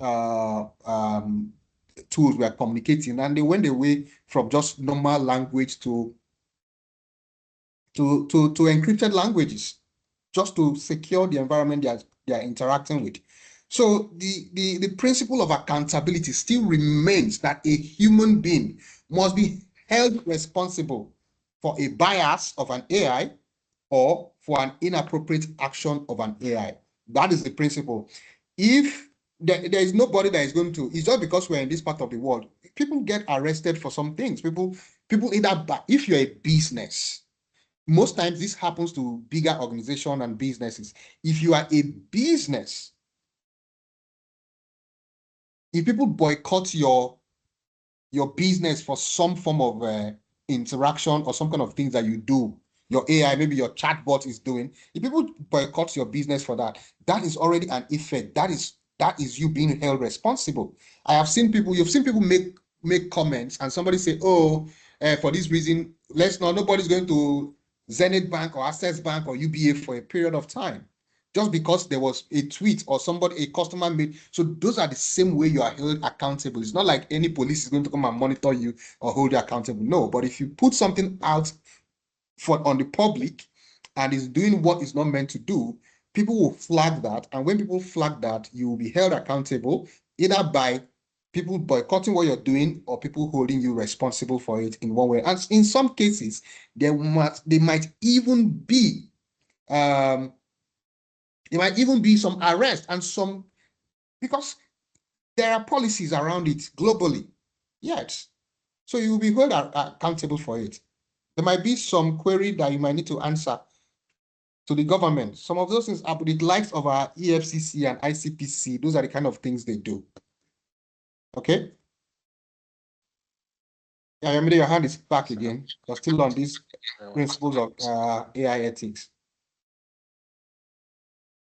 tools were communicating, and they went away from just normal language to encrypted languages, just to secure the environment they are interacting with. So the principle of accountability still remains that a human being must be held responsible for a bias of an AI or for an inappropriate action of an AI. That is the principle. If there is nobody that is going to, it's just because we're in this part of the world, people get arrested for some things. People either, if you're a business, most times this happens to bigger organizations and businesses. If you are a business, if people boycott your business for some form of interaction or some kind of things that you do, your AI, maybe your chatbot is doing. If people boycott your business for that, that is already an effect. That is you being held responsible. You've seen people make comments and somebody say, oh, for this reason, nobody's going to Zenith Bank or Access Bank or UBA for a period of time. Just because there was a tweet or a customer made. So those are the same way you are held accountable. It's not like any police is going to come and monitor you or hold you accountable. No, but if you put something out on the public and is doing what is not meant to do, people will flag that. And when people flag that, you will be held accountable either by people boycotting what you're doing or people holding you responsible for it in one way. And in some cases, there might even be some arrest and some, because there are policies around it globally. Yes. So you will be held accountable for it. There might be some query that you might need to answer to the government. Some of those things are the likes of our EFCC and ICPC. Those are the kind of things they do. Okay. Yeah, Yamide, your hand is back again. You're still on these principles of AI ethics.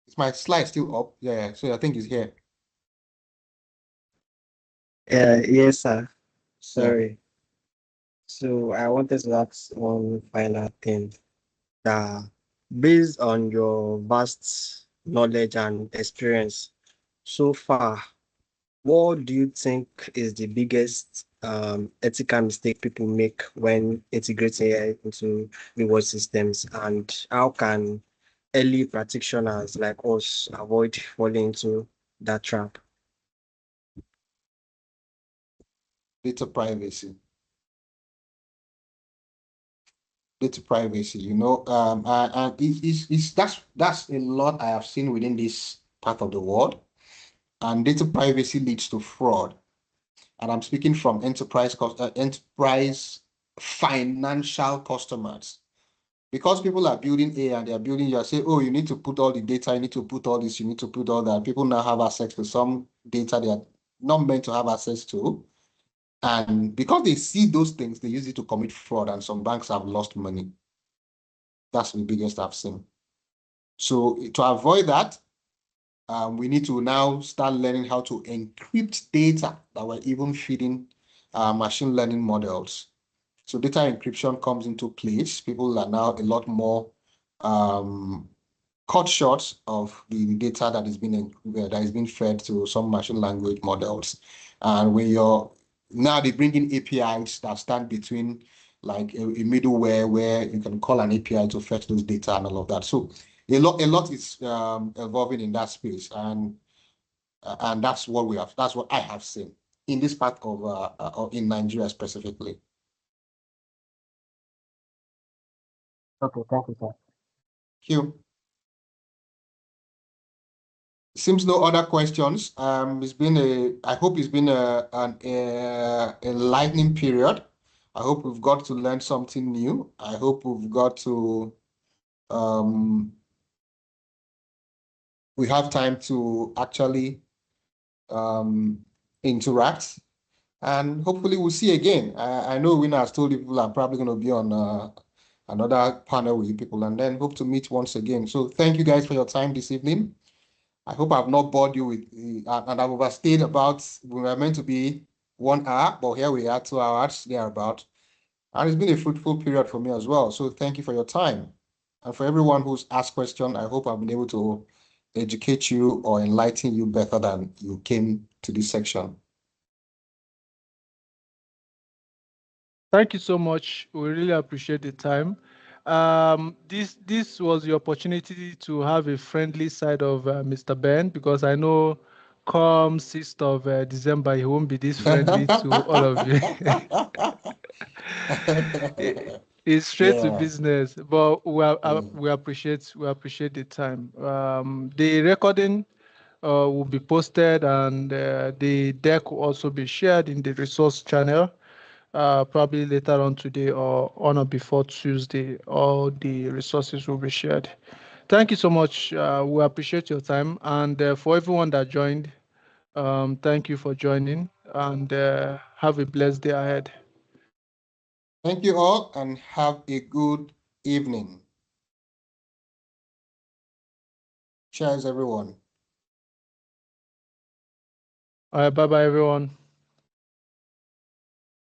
Is my slide still up? Yeah. So I think it's here. Yes, sir. Sorry. Yeah. So I wanted to ask one final thing. Based on your vast knowledge and experience so far, what do you think is the biggest ethical mistake people make when integrating AI into reward systems, and how can early practitioners like us avoid falling into that trap? Data privacy. Data privacy, and that's a lot I have seen within this part of the world. And data privacy leads to fraud. And I'm speaking from enterprise financial customers. Because people are building AI and they are building, you say, oh, you need to put all the data, you need to put all this, you need to put all that. People now have access to some data they are not meant to have access to. And because they see those things, they use it to commit fraud, and some banks have lost money. That's the biggest I've seen. So to avoid that, we need to now start learning how to encrypt data that we're even feeding machine learning models. So data encryption comes into place. People are now a lot more cut short of the data that is being fed to some machine language models. And when now they bring in APIs that stand between like a middleware where you can call an API to fetch those data and all of that. So a lot is evolving in that space, and that's what I have seen in this part of in Nigeria specifically. Okay, thank you, sir. Thank you. Seems no other questions. I hope it's been a enlightening period. I hope we've got to learn something new. I hope we've got to we have time to actually interact, and hopefully we'll see again. I know Winner has told people I'm probably going to be on another panel with you people, and then hope to meet once again. So thank you guys for your time this evening. I hope I've not bored you with, and I've overstayed we were meant to be 1 hour, but here we are, 2 hours thereabout. And it's been a fruitful period for me as well. So thank you for your time. And for everyone who's asked questions, I hope I've been able to educate you or enlighten you better than you came to this section. Thank you so much. We really appreciate the time. This was the opportunity to have a friendly side of Mr. Ben, because I know come 6th of December, he won't be this friendly to all of you. It's straight to business, but we appreciate the time. The recording will be posted, and the deck will also be shared in the resource channel. Probably later on today or on or before Tuesday, all the resources will be shared. Thank you so much. We appreciate your time. And for everyone that joined, thank you for joining, and have a blessed day ahead. Thank you all, and have a good evening. Cheers, everyone. All right, bye-bye, everyone.